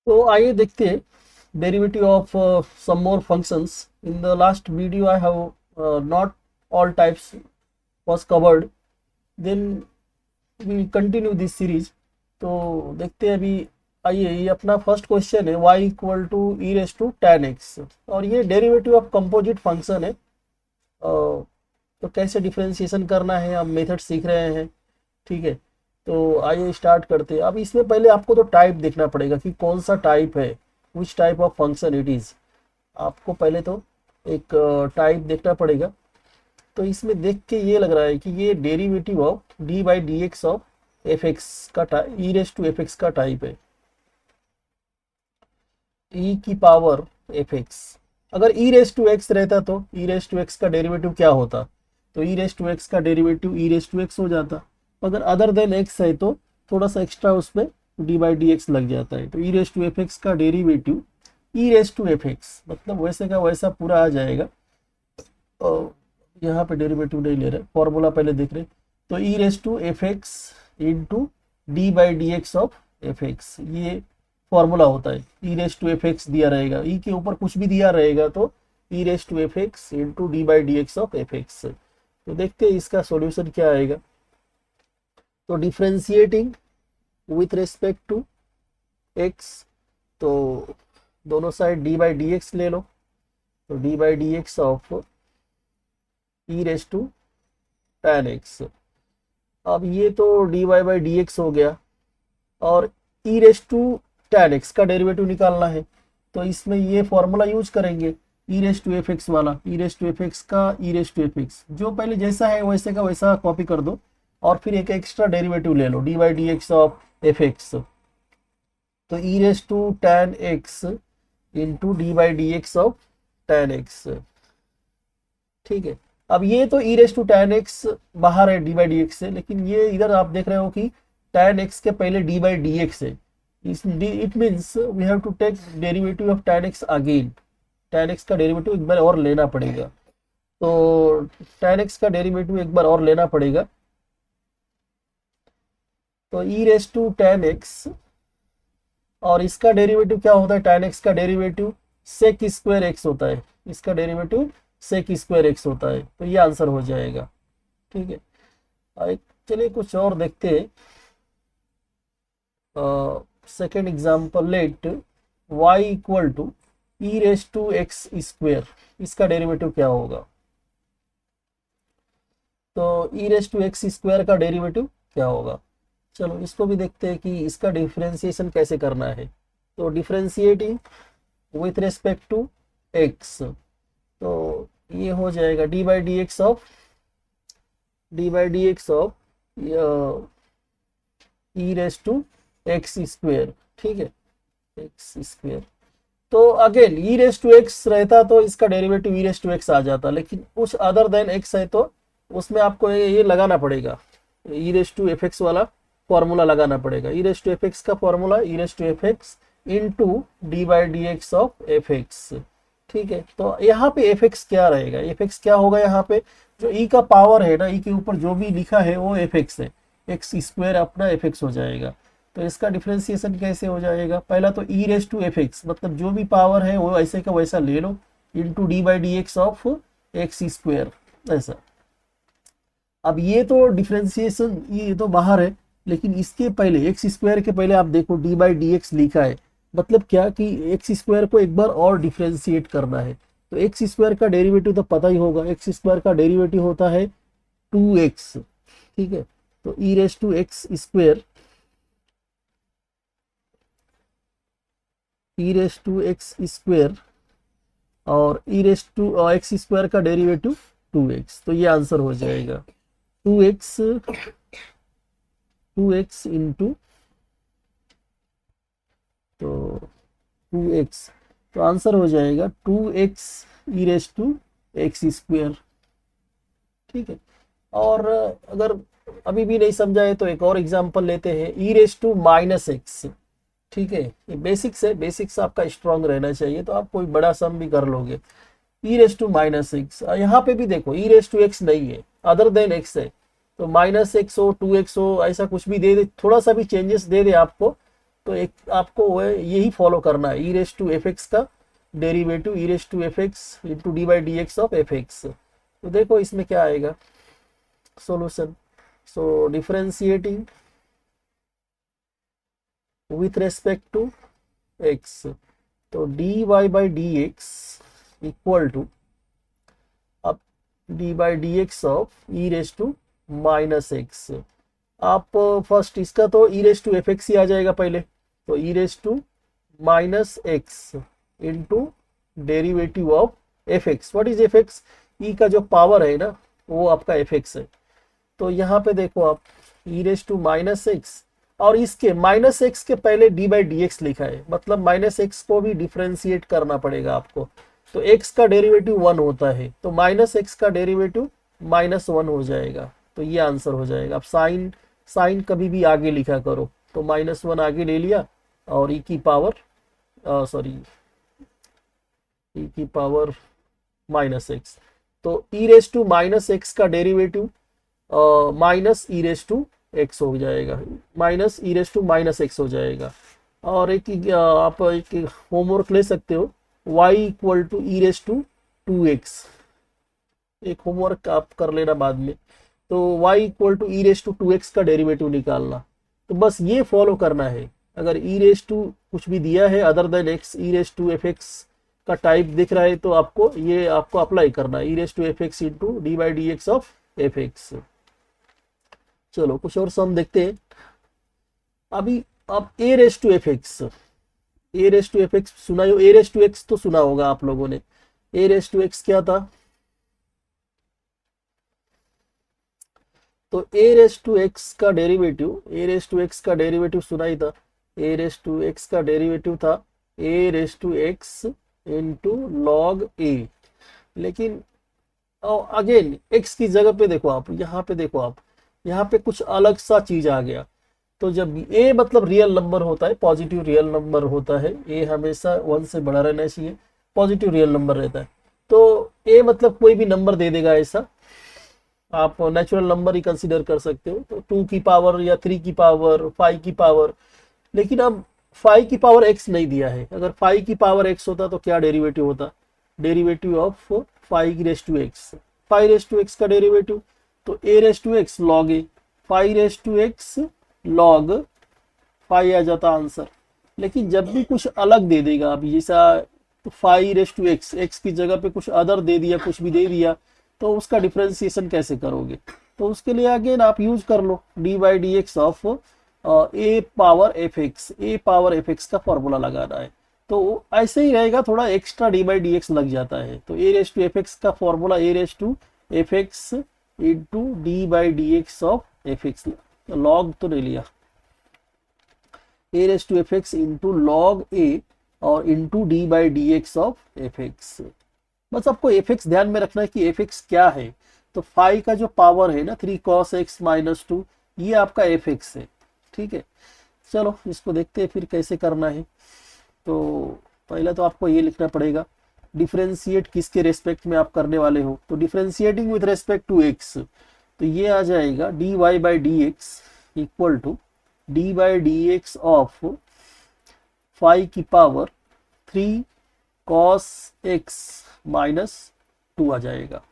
तो आइए देखते हैं derivative of some more functions. In the last video I have not all types was covered, then we continue this series। तो देखते हैं अभी। आइए, ये अपना फर्स्ट क्वेश्चन है y equal to e raise to ten x, और ये डेरिवेटिव ऑफ कंपोजिट फंक्शन है। तो कैसे डिफरेंशिएशन करना है, हम मेथड सीख रहे हैं। ठीक है, तो आइए स्टार्ट करते हैं। अब इसमें पहले आपको तो टाइप देखना पड़ेगा कि कौन सा टाइप है, which type of function it is. आपको पहले तो एक टाइप देखना पड़ेगा। तो इसमें देख के ये लग रहा है कि ये derivative of D by d x of f x का ई रेस टू एफ एक्स का टाइप है। ई की पावर एफ एक्स। अगर ई रेस टू एक्स रहता तो ई रेस टू एक्स का डेरिवेटिव क्या होता? तो ई रेस टू एक्स का derivative e raise to x हो जाता। अगर अदर देन एक्स है तो थोड़ा सा एक्स्ट्रा उसमें डी बाई डी एक्स लग जाता है। तो e raise to f x का derivative e raise to f x, मतलब वैसे का वैसा पूरा आ जाएगा। और यहाँ पे डेरिवेटिव नहीं ले रहे, फॉर्मूला पहले देख रहे। तो e raise to f x into d by d x of f x, ये फॉर्मूला होता है। E raise to f x दिया रहेगा, ई के ऊपर कुछ भी दिया रहेगा तो e raise to f x into d by d x of f x. तो देखते हैं इसका सॉल्यूशन क्या आएगा। तो differentiating with respect to x, तो दोनों side d by d x ले लो। तो d by d x of e raise to ten x. अब ये तो d y by d x हो गया, और e raise to ten x का डेरिवेटिव निकालना है। तो इसमें ये फॉर्मूला यूज करेंगे, ई रेस टू एफ एक्स वाला। ई रेस टू एफ एक्स का ई रेस टू एफ एक्स जो पहले जैसा है वैसे का वैसा कॉपी कर दो, और फिर एक एक्स्ट्रा डेरिवेटिव ले लो d y d x of f x. तो e raise to ten x into d by d x of ten x. ठीक है, अब ये तो e raise to ten x बाहर है डी बाई डी एक्स से, लेकिन ये इधर आप देख रहे हो कि टेन एक्स के पहले डी बाई डी एक्स है। It means we have to take derivative of ten x again. Ten x का डेरिवेटिव एक बार और लेना पड़ेगा। तो टेन एक्स का डेरिवेटिव एक बार और लेना पड़ेगा। तो e raise to ten x, और इसका डेरिवेटिव क्या होता है? टेन एक्स का डेरिवेटिव सेक स्क्वायर एक्स होता है। इसका डेरिवेटिव सेक स्क्वायर एक्स होता है। तो ये आंसर हो जाएगा। ठीक है, चलिए कुछ और देखते हैं। Second example, let y equal to e raise to x square, इसका डेरिवेटिव क्या होगा? तो e raise to x square का डेरिवेटिव क्या होगा? चलो इसको भी देखते हैं कि इसका डिफ्रेंसिएशन कैसे करना है। तो differentiating with respect to x, तो ये हो जाएगा d by d x of e raise to x square. ठीक है, एक्स स्क्वेयर। तो again e raise to x रहता तो इसका derivative e raise to x आ जाता, लेकिन कुछ अदर देन एक्स है तो उसमें आपको ये लगाना पड़ेगा, e raise to f x वाला फॉर्मूला लगाना पड़ेगा। E raise to f x का formula e raise to f x into d by d x of f x. ठीक है, तो यहाँ पे एफ एक्स क्या रहेगा? एफ एक्स क्या होगा यहाँ पे? जो ई का पावर है ना, ई के ऊपर जो भी लिखा है वो एफ एक्स है। एक्स स्क्वायर अपना एफ एक्स हो जाएगा। तो इसका डिफ्रेंसिएशन कैसे हो जाएगा? पहला तो e raise to f x, मतलब जो भी पावर है वो ऐसे का वैसा ले लो, into d by d x of x square, ऐसा। अब ये तो डिफ्रेंसिएशन ये तो बाहर है, लेकिन इसके पहले एक्स स्क्वायर के पहले आप देखो डी बाई डी एक्स लिखा है, मतलब क्या कि एक्स स्क्वायर को एक बार और डिफ्रेंशिएट करना है। तो एक्स स्क्वायर का डेरिवेटिव तो पता ही होगा, एक्स स्क्वायर का डेरिवेटिव होता है 2x। ठीक है, तो e raise to x square, e raise to x square, और e raise to x square का डेरिवेटिव 2x। तो ये आंसर हो जाएगा 2x, 2x इंटू, तो 2x, तो आंसर हो जाएगा 2x e raise to x square. ठीक है, और अगर अभी भी नहीं समझा है तो एक और एग्जांपल लेते हैं, ई रेस टू माइनस एक्स। ठीक है, ये बेसिक्स है, बेसिक्स आपका स्ट्रांग रहना चाहिए तो आप कोई बड़ा सम भी कर लोगे। ई रेस टू माइनस एक्स, यहाँ पे भी देखो ई रेस टू एक्स नहीं है, अदर देन एक्स है। तो माइनस एक्स हो, 2x हो, ऐसा कुछ भी दे दे, थोड़ा सा भी चेंजेस दे दे आपको, तो एक आपको वो यही फॉलो करना है, e raise to f x का derivative e raise to f x into d by d x of f x. तो देखो इसमें क्या आएगा solution. So differentiating with respect to x, तो d y by d x equal to अब d by d x of e raise to minus x. आप first इसका तो e raise to f x ही आ जाएगा पहले, तो e raise to minus x into derivative of f x. What is f x? E का जो पावर है ना वो आपका एफ एक्स है। तो यहाँ पे देखो आप ई रेस टू माइनस एक्स और इसके माइनस एक्स के पहले डी बाई डी एक्स लिखा है, मतलब माइनस एक्स को भी डिफ्रेंशिएट करना पड़ेगा आपको। तो एक्स का डेरिवेटिव 1 होता है, तो माइनस एक्स का डेरिवेटिव -1 हो जाएगा। तो ये आंसर हो जाएगा। अब साइन कभी भी आगे लिखा करो, तो -1 आगे ले लिया और ई की पावर ई की पावर माइनस एक्स। तो e raise to minus x का derivative minus e raise to x हो जाएगा, minus e raise to minus x हो जाएगा। और आप एक होमवर्क ले सकते हो, y equal to e raise to 2x, एक होमवर्क आप कर लेना बाद में। तो y equal to e raise to 2x का डेरिवेटिव निकालना। तो बस ये फॉलो करना है। अगर ई रेस टू कुछ भी दिया है other than x, e raise to f x का टाइप दिख रहा है तो आपको अप्लाई करना है, e raise to f x into d by d x of f x. चलो कुछ और सम देखते हैं। अभी अब a raise to f x, a raise to f x सुना हो, ए रेस टू एक्स तो सुना होगा आप लोगों ने। ए रेस टू एक्स क्या था? तो ए रेस टू एक्स का derivative, a raise to x का डेरिवेटिव सुना ही था। ए रेस टू एक्स का डेरिवेटिव था a raise to x into log a. लेकिन अगेन एक्स की जगह पे देखो आप, यहाँ पे देखो आप, यहाँ पे कुछ अलग सा चीज आ गया। तो जब ए मतलब रियल नंबर होता है, पॉजिटिव रियल नंबर होता है, ए हमेशा 1 से बड़ा रहना चाहिए, पॉजिटिव रियल नंबर रहता है। तो ए मतलब कोई भी नंबर दे देगा, ऐसा आप नेचुरल नंबर ही कंसीडर कर सकते हो। तो 2 की पावर या 3 की पावर, 5 की पावर। लेकिन अब 5 की पावर x नहीं दिया है। अगर 5 की पावर x होता तो क्या डेरिवेटिव होता? Derivative of 5 raise to x, 5 raise to x का डेरिवेटिव। तो a raise to x log a, 5 raise to x log 5 आ जाता आंसर। लेकिन जब भी कुछ अलग दे देगा, अभी जैसा 5 रेस टू एक्स, एक्स की जगह पे कुछ अदर दे दिया, कुछ भी दे दिया, तो उसका डिफरेंशिएशन कैसे करोगे? तो उसके लिए अगेन आप यूज कर लो d by d x of a power f x, a power f x का फॉर्मूला लगाना है। तो ऐसे ही रहेगा, थोड़ा extra d by d x लग जाता है। तो a raise to f x का formula a raise to f x into d by d x of f x, log तो नहीं लिया, a raise to f x into log a और into d by d x of f x. बस आपको F x ध्यान में रखना है कि एफ एक्स क्या है। तो 5 का जो पावर है ना 3 cos x माइनस 2, ये आपका एफ एक्स है। ठीक है, चलो इसको देखते हैं फिर कैसे करना है। तो पहले तो आपको ये लिखना पड़ेगा डिफरेंशिएट किसके रेस्पेक्ट में आप करने वाले हो। तो differentiating with respect to x, तो ये आ जाएगा d y by d x equal to d by d x of 5 की पावर 3 cos x माइनस 2 आ जाएगा।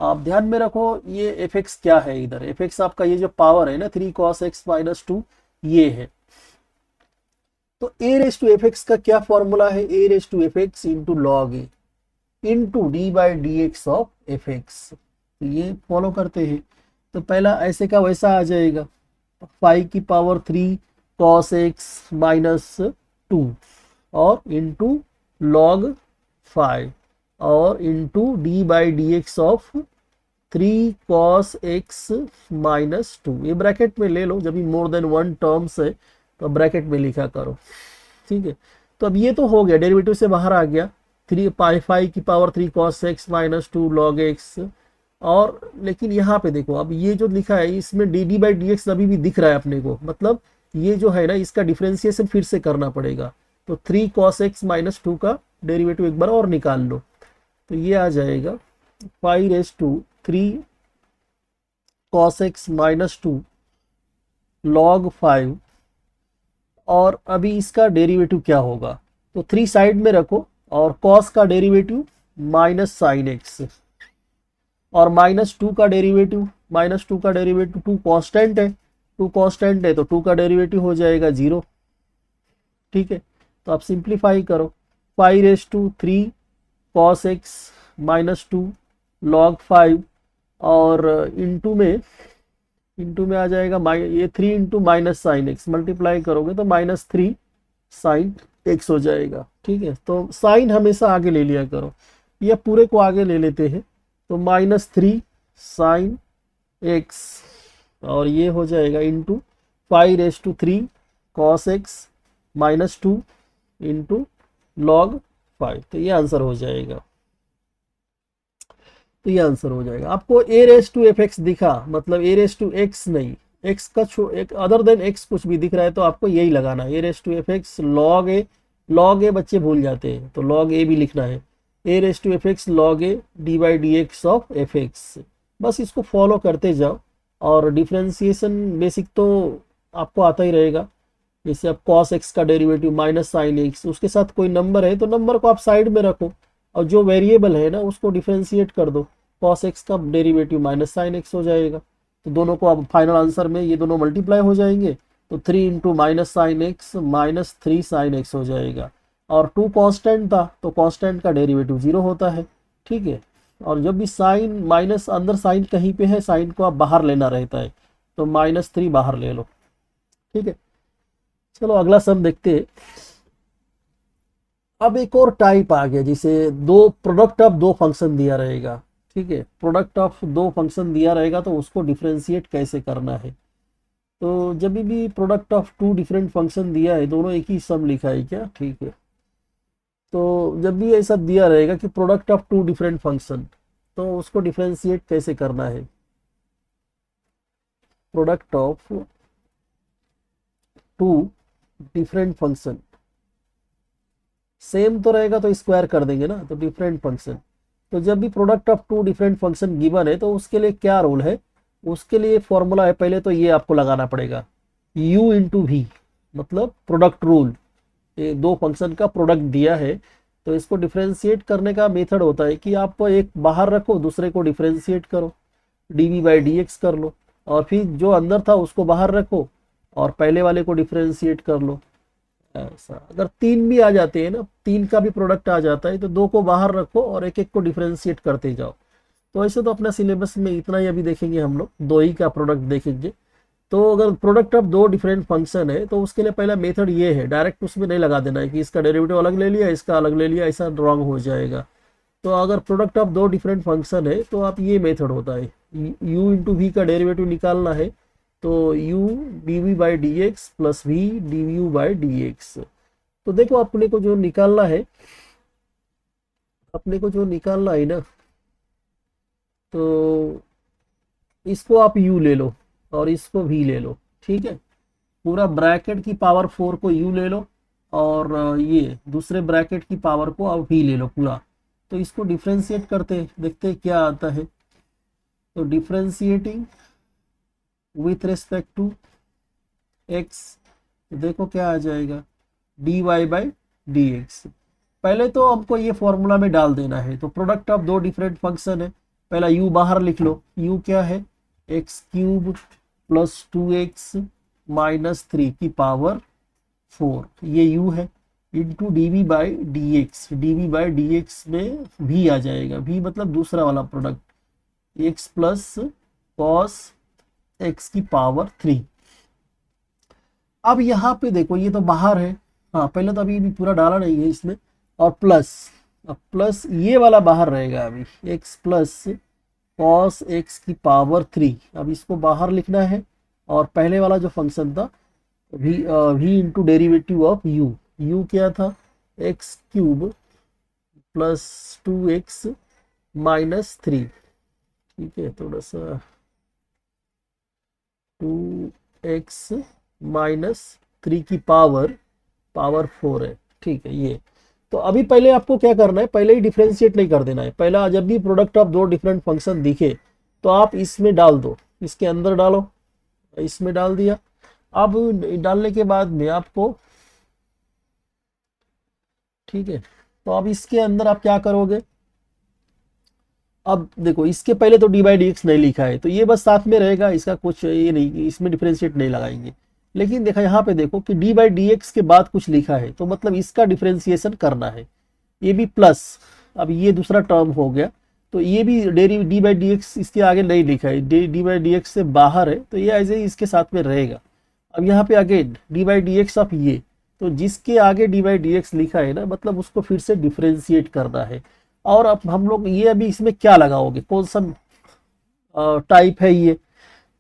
आप ध्यान में रखो ये एफ एक्स क्या है, इधर एफ एक्स आपका ये जो पावर है ना 3 cos x माइनस 2 ये है। तो a raise to f x का क्या फॉर्मूला है? A raise to f x into log a into d by d x of f x. तो ये फॉलो करते हैं। तो पहला ऐसे का वैसा आ जाएगा, 5 की पावर 3 cos x माइनस 2 और इंटू लॉग 5 और into d by d x of 3 cos x minus 2। ये ब्रैकेट में ले लो, जब भी मोर देन 1 टर्म्स है तो ब्रैकेट में लिखा करो। ठीक है, तो अब ये तो हो गया, डेरिवेटिव से बाहर आ गया। 5 की power 3 cos x minus 2 log x। और लेकिन यहाँ पे देखो अब ये जो लिखा है इसमें डी बाई डी एक्स अभी भी दिख रहा है अपने को, मतलब ये जो है ना इसका डिफरेंशिएशन फिर से करना पड़ेगा। तो 3 cos x माइनस 2 का डेरिवेटिव एक बार और निकाल लो। तो ये आ जाएगा 5 raise to 3 cos x minus 2 log 5 और अभी इसका डेरिवेटिव क्या होगा, तो 3 साइड में रखो और कॉस का डेरिवेटिव माइनस साइन एक्स, और -2 का डेरिवेटिव, -2 का डेरिवेटिव 2 कांस्टेंट है, 2 कांस्टेंट है तो 2 का डेरिवेटिव हो जाएगा 0। ठीक है, तो आप सिंप्लीफाई करो, 5⁻³ cos x -2 log 5, और इंटू में आ जाएगा ये 3 into minus sine x, multiply करोगे तो -3 साइन एक्स हो जाएगा। ठीक है, तो साइन हमेशा आगे ले लिया करो, या पूरे को आगे ले लेते हैं, तो -3 साइन एक्स, और ये हो जाएगा into 5⁻³ cos x -2 into log 5, तो ये आंसर हो जाएगा। तो ये आंसर हो जाएगा। आपको a⁻f(x) दिखा, मतलब a⁻x नहीं, x का एक अदर देन x कुछ भी दिख रहा है तो आपको यही लगाना है, a⁻f(x) log a बच्चे भूल जाते हैं तो log a भी लिखना है, a⁻f(x) log a d/dx of fx। बस इसको फॉलो करते जाओ, और डिफ्रेंसिएशन बेसिक तो आपको आता ही रहेगा। जैसे अब cos x का डेरिवेटिव माइनस साइन x, उसके साथ कोई नंबर है तो नंबर को आप साइड में रखो, और जो वेरिएबल है ना उसको डिफरेंशिएट कर दो, cos x का डेरिवेटिव माइनस साइन x हो जाएगा। तो दोनों को अब फाइनल आंसर में ये दोनों मल्टीप्लाई हो जाएंगे, तो 3 into minus sine x -3 sine x हो जाएगा। और 2 कांस्टेंट था तो कांस्टेंट का डेरिवेटिव 0 होता है। ठीक है, और जब भी साइन माइनस अंदर साइन कहीं पे है, साइन को आप बाहर लेना रहता है, तो -3 बाहर ले लो। ठीक है, चलो अगला सम देखते हैं। अब एक और टाइप आ गया, जिसे दो प्रोडक्ट ऑफ दो फंक्शन दिया रहेगा। ठीक है, प्रोडक्ट ऑफ दो फंक्शन दिया रहेगा तो उसको डिफरेंशिएट कैसे करना है। तो जब भी प्रोडक्ट ऑफ 2 डिफरेंट फंक्शन दिया है, दोनों एक ही सम लिखा है क्या, ठीक है, तो जब भी ऐसा दिया रहेगा कि प्रोडक्ट ऑफ 2 डिफरेंट फंक्शन, तो उसको डिफरेंशिएट कैसे करना है। Product of 2 different function, same तो रहेगा तो स्क्वायर कर देंगे ना, तो डिफरेंट फंक्शन। तो जब भी product of 2 different function given है, तो उसके लिए क्या रूल है, उसके लिए फॉर्मूला है, पहले तो ये आपको लगाना पड़ेगा, u इंटू वी, मतलब प्रोडक्ट रूल। ये दो फंक्शन का प्रोडक्ट दिया है, तो इसको डिफरेंशिएट करने का मेथड होता है कि आप एक बाहर रखो, दूसरे को डिफरेंशिएट करो, dv/dx कर लो, और फिर जो अंदर था उसको बाहर रखो और पहले वाले को डिफरेंशिएट कर लो। ऐसा अगर 3 भी आ जाते हैं ना, 3 का भी प्रोडक्ट आ जाता है, तो 2 को बाहर रखो और एक एक को डिफरेंशिएट करते जाओ। तो ऐसे तो अपना सिलेबस में इतना ही अभी देखेंगे हम लोग, 2 ही का प्रोडक्ट देखेंगे। तो अगर प्रोडक्ट ऑफ 2 डिफरेंट फंक्शन है, तो उसके लिए पहला मेथड ये है, डायरेक्ट उसमें नहीं लगा देना है कि इसका डेरिवेटिव अलग ले लिया, इसका अलग ले लिया, ऐसा रॉन्ग हो जाएगा। तो अगर प्रोडक्ट ऑफ 2 डिफरेंट फंक्शन है, तो आप ये मेथड होता है, u इंटू वी का डेरिवेटिव निकालना है, तो u dv/dx plus v du/dx। तो देखो अपने को जो निकालना है, ना, तो इसको आप u ले लो और इसको v ले लो। ठीक है, पूरा ब्रैकेट की पावर 4 को u ले लो, और ये दूसरे ब्रैकेट की पावर को आप v ले लो पूरा। तो इसको डिफरेंशिएट करते देखते क्या आता है। तो differentiating with respect to x, तो देखो क्या आ जाएगा, dy/dx। पहले तो हमको ये फॉर्मूला में डाल देना है। तो प्रोडक्ट ऑफ 2 डिफरेंट फंक्शन है, पहला u बाहर लिख लो, u क्या है, x³ प्लस 2x माइनस 3 की पावर 4, ये u है, इंटू dv/dx, dv/dx में v आ जाएगा, v मतलब दूसरा वाला product, x plus cos x की पावर 3। अब यहाँ पे देखो ये तो बाहर है, हाँ पहले तो अभी भी पूरा डाला नहीं है इसमें, और प्लस, अब प्लस ये वाला बाहर रहेगा अभी, x प्लस cos x की पावर 3। अब इसको बाहर लिखना है, और पहले वाला जो फंक्शन था v into derivative of u क्या था, x³ प्लस 2x माइनस 3। ठीक है, थोड़ा सा 2x माइनस 3 की पावर 4 है। ठीक है, ये तो अभी पहले आपको क्या करना है, पहले ही डिफरेंशिएट नहीं कर देना है। पहला जब भी प्रोडक्ट ऑफ 2 डिफरेंट फंक्शन दिखे, तो आप इसमें डाल दो, इसके अंदर डालो, इसमें डाल दिया, अब डालने के बाद में आपको, ठीक है, तो अब इसके अंदर आप क्या करोगे, अब देखो इसके पहले तो डी बाई डी एक्स नहीं लिखा है, तो ये बस साथ में रहेगा, इसका कुछ ये नहीं, इसमें डिफ्रेंशिएट नहीं लगाएंगे। लेकिन देखा यहाँ पे देखो कि डी बाई डी एक्स के बाद कुछ लिखा है, तो मतलब इसका डिफ्रेंसिएशन करना है। ये भी प्लस, अब ये दूसरा टर्म हो गया, तो ये भी dairy D by d x इसके आगे नहीं लिखा है, डी बाई डी एक्स से बाहर है, तो ये ऐसे ही इसके साथ में रहेगा। अब यहाँ पे again D by d x of ये, तो जिसके आगे डी बाई डी एक्स लिखा है ना, मतलब उसको फिर से डिफ्रेंशिएट करना है। और अब हम लोग ये अभी इसमें क्या लगाओगे, कौन सा टाइप है ये,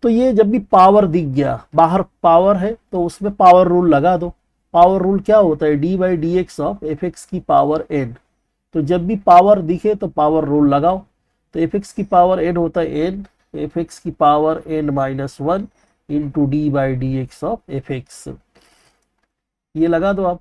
तो ये जब भी पावर दिख गया, बाहर पावर है तो उसमें पावर रूल लगा दो। पावर रूल क्या होता है, d by d x of f x की पावर एन, तो जब भी पावर दिखे तो पावर रूल लगाओ। तो एफ एक्स की पावर एन होता है एन, एफ एक्स की power n minus one into d by d x of f x, ये लगा दो आप।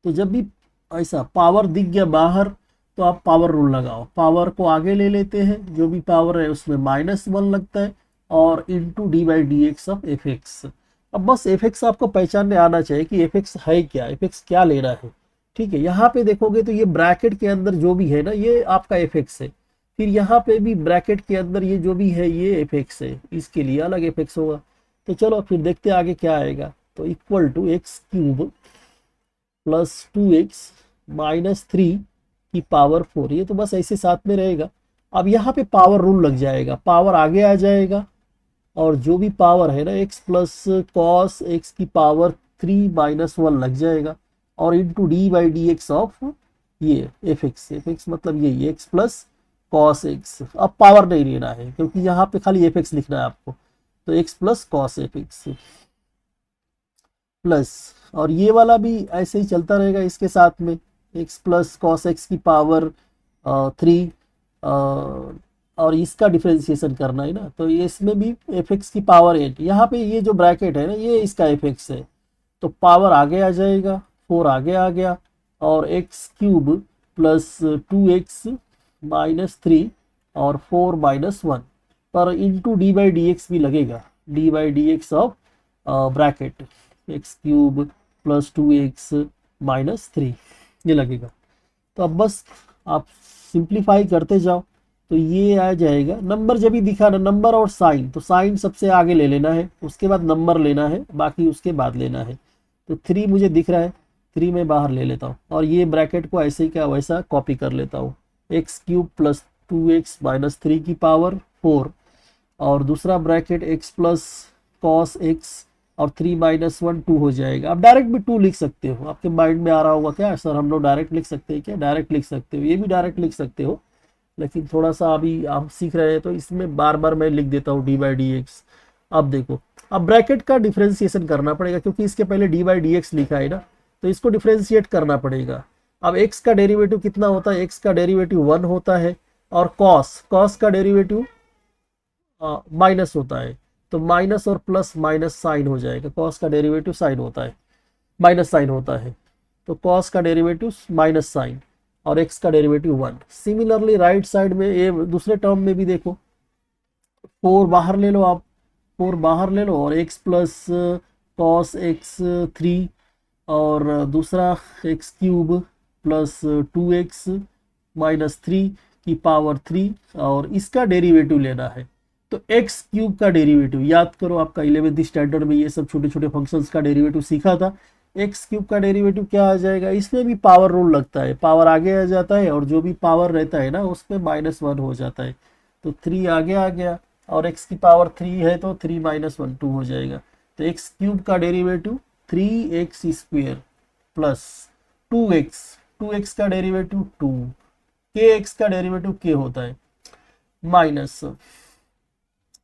तो जब भी ऐसा पावर दिख गया बाहर, तो आप पावर रूल लगाओ, पावर को आगे ले लेते हैं, जो भी पावर है उसमें माइनस वन लगता है, और into d by d x of f x. अब बस एफ एक्स आपको पहचानने आना चाहिए कि एफ एक्स है क्या, एफ एक्स क्या लेना है, ठीक है। यहाँ पे देखोगे तो ये ब्रैकेट के अंदर जो भी है ना, ये आपका एफ एक्स है। फिर यहाँ पे भी ब्रैकेट के अंदर ये जो भी है ये एफ एक्स है, इसके लिए अलग एफ एक्स होगा। तो चलो फिर देखते हैं आगे क्या आएगा। तो equal to x cube plus 2x minus 3 की पावर 4, ये तो बस ऐसे साथ में रहेगा। अब यहाँ पे पावर रूल लग जाएगा, पावर आगे आ जाएगा, और जो भी पावर है ना x प्लस कॉस एक्स की पावर 3 माइनस 1 लग जाएगा, और into d by d x of ये एफ एक्स मतलब ये एक्स प्लस कॉस एक्स। अब पावर नहीं लेना है क्योंकि यहाँ पे खाली एफ एक्स लिखना है आपको, तो x plus cos F x plus, और ये वाला भी ऐसे ही चलता रहेगा इसके साथ में, x प्लस कॉस एक्स की पावर 3, और इसका डिफ्रेंसिएशन करना है ना, तो ये इसमें भी एफ एक्स की पावर 8। यहाँ पे ये जो ब्रैकेट है ना, ये इसका एफ एक्स है, तो पावर आगे आ जाएगा, 4 आगे आ गया, और x cube plus 2x minus 3 और 4 माइनस 1 पर into d by d x भी लगेगा, D by d x of bracket x cube plus 2x minus 3 ये लगेगा। तो अब बस आप सिंप्लीफाई करते जाओ, तो ये आ जाएगा। नंबर जब भी दिखा ना, नंबर और साइन, तो साइन सबसे आगे ले लेना है, उसके बाद नंबर लेना है, बाकी उसके बाद लेना है। तो 3 मुझे दिख रहा है, 3 मैं बाहर ले लेता हूँ, और ये ब्रैकेट को ऐसे ही क्या वैसा कॉपी कर लेता हूँ। X cube plus 2x minus 3 की पावर 4, और दूसरा bracket x plus cos x और 3 माइनस 1 2 हो जाएगा। आप डायरेक्ट भी 2 लिख सकते हो, आपके माइंड में आ रहा होगा क्या सर हम लोग डायरेक्ट लिख सकते हैं क्या, डायरेक्ट लिख सकते हो, ये भी डायरेक्ट लिख सकते हो, लेकिन थोड़ा सा अभी आप सीख रहे हैं तो इसमें बार बार मैं लिख देता हूँ डी बाई डी एक्स। अब देखो, अब ब्रैकेट का डिफ्रेंसिएशन करना पड़ेगा क्योंकि इसके पहले डी बाई डी एक्स लिखा है ना, तो इसको डिफ्रेंशिएट करना पड़ेगा। अब एक्स का डेरिवेटिव कितना होता है, एक्स का डेरिवेटिव 1 होता है, और कॉस का डेरिवेटिव माइनस होता है, तो माइनस और प्लस माइनस साइन हो जाएगा। कॉस का डेरिवेटिव साइन होता है, माइनस साइन होता है, तो कॉस का डेरिवेटिव माइनस साइन, और एक्स का डेरिवेटिव 1। सिमिलरली राइट साइड में ये दूसरे टर्म में भी देखो, 4 बाहर ले लो आप, 4 बाहर ले लो, और एक्स प्लस कॉस एक्स 3, और दूसरा x cube plus 2x minus 3 की पावर 3, और इसका डेरिवेटिव लेना है। तो एक्स क्यूब का डेरिवेटिव याद करो, आपका 11th स्टैंडर्ड में ये सब छोटे छोटे फंक्शंस का डेरिवेटिव सीखा था। एक्स क्यूब का डेरिवेटिव क्या आ जाएगा, इसमें भी पावर रूल लगता है, पावर आगे आ जाता है, और जो भी पावर रहता है ना उसमें -1 हो जाता है, तो 3 आगे आ गया, और x की पावर 3 है तो 3 माइनस 1 2 हो जाएगा। तो एक्स क्यूब का derivative 3x square plus 2x का डेरिवेटिव 2, kx का डेरिवेटिव k होता है, माइनस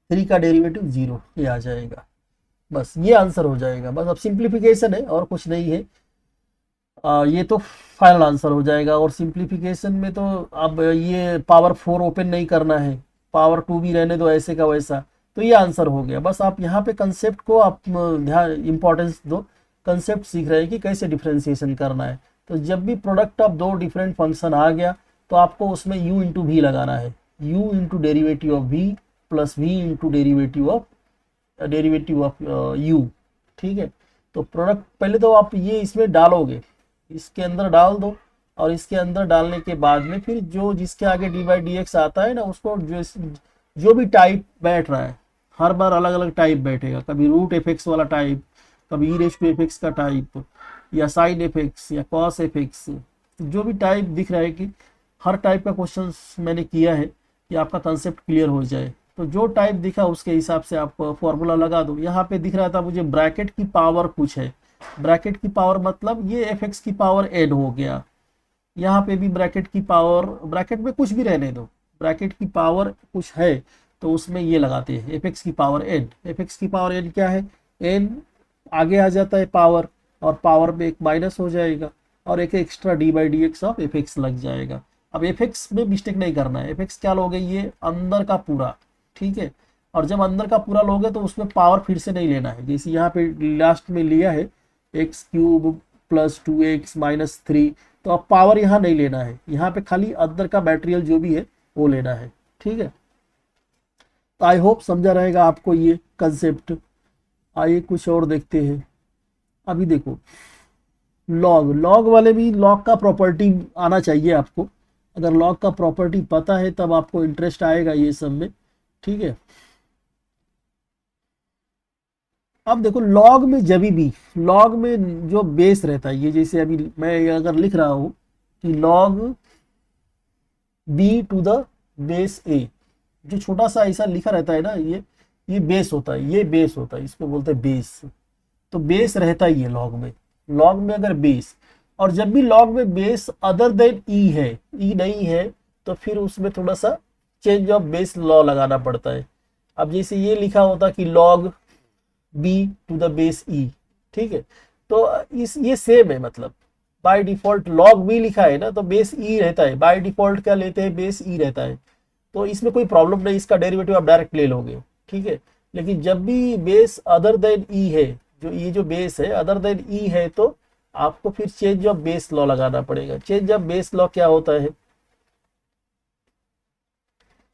3 का डेरिवेटिव 0, ये आ जाएगा। बस ये आंसर हो जाएगा। बस अब सिंप्लीफिकेशन है और कुछ नहीं है, ये तो फाइनल आंसर हो जाएगा। और सिंप्लीफिकेशन में तो अब ये पावर 4 ओपन नहीं करना है, पावर 2 भी रहने दो ऐसे का वैसा, तो ये आंसर हो गया। बस आप यहाँ पे कंसेप्ट को आप ध्यान इंपॉर्टेंस दो, कंसेप्ट सीख रहे हैं कि कैसे डिफ्रेंसिएशन करना है। तो जब भी प्रोडक्ट ऑफ 2 डिफरेंट फंक्शन आ गया तो आपको उसमें u इंटू वी लगाना है, u into derivative of v plus v into derivative of derivative of you, ठीक है। तो प्रोडक्ट पहले तो आप ये इसमें डालोगे, इसके अंदर डाल दो, और इसके अंदर डालने के बाद में फिर जो जिसके आगे डी बाई डी एक्स आता है ना, उसको जो भी टाइप बैठ रहा है, हर बार अलग अलग टाइप बैठेगा, कभी रूट एफ एक्स वाला टाइप, कभी ई रेस टू एफ एक्स का टाइप, या साइन एफ एक्स या कॉस एफ एक्स, जो भी टाइप दिख रहा है कि हर टाइप का क्वेश्चन मैंने किया है कि आपका कंसेप्ट क्लियर हो जाए। तो जो टाइप दिखा उसके हिसाब से आप फॉर्मूला लगा दो। यहाँ पे दिख रहा था मुझे ब्रैकेट की पावर कुछ है, ब्रैकेट की पावर मतलब ये एफ एक्स की पावर एन हो गया। यहाँ पे भी ब्रैकेट की पावर, ब्रैकेट में कुछ भी रहने दो, ब्रैकेट की पावर कुछ है तो उसमें ये लगाते हैं एफ एक्स की पावर एन। एफ एक्स की पावर एन क्या है, एन आगे आ जाता है पावर, और पावर में एक माइनस हो जाएगा, और एक extra d by d x of f x लग जाएगा। अब एफ एक्स में मिस्टेक नहीं करना है, एफ एक्स क्या लोगे, ये अंदर का पूरा, ठीक है। और जब अंदर का पूरा लोगे तो उसमें पावर फिर से नहीं लेना है, जैसे यहाँ पे लास्ट में लिया है x cube plus 2x minus 3, तो अब पावर यहाँ नहीं लेना है, यहाँ पे खाली अंदर का मटेरियल जो भी है वो लेना है, ठीक है। तो आई होप समझा रहेगा आपको ये कंसेप्ट। आइए कुछ और देखते हैं। अभी देखो लॉग, लॉग वाले भी लॉग का प्रॉपर्टी आना चाहिए आपको। अगर लॉग का प्रॉपर्टी पता है तब आपको इंटरेस्ट आएगा ये सब में, ठीक है। अब देखो लॉग में जब भी, लॉग में जो बेस रहता है, ये जैसे अभी मैं अगर लिख रहा हूं कि log b to the base a, जो छोटा सा ऐसा लिखा रहता है ना, ये बेस होता है, ये बेस होता है, इसको बोलते हैं बेस। तो बेस रहता ही है लॉग में, लॉग में अगर बेस, और जब भी लॉग में बेस अदर देन ई है, ई नहीं है, तो फिर उसमें थोड़ा सा चेंज ऑफ बेस लॉ लगाना पड़ता है। अब जैसे ये लिखा होता कि log b to the base e, ठीक है। तो इस ये सेम है, मतलब बाय डिफॉल्ट लॉग बी लिखा है ना, तो बेस ई रहता है, बाय डिफॉल्ट क्या लेते हैं, बेस ई रहता है। तो इसमें कोई प्रॉब्लम नहीं, इसका डेरिवेटिव आप डायरेक्ट ले लोगे, ठीक है। लेकिन जब भी बेस अदर देन ई है, जो ये जो बेस है अदर देन ई है, तो आपको फिर चेंज ऑफ बेस लॉ लगाना पड़ेगा। चेंज ऑफ बेस लॉ क्या होता है,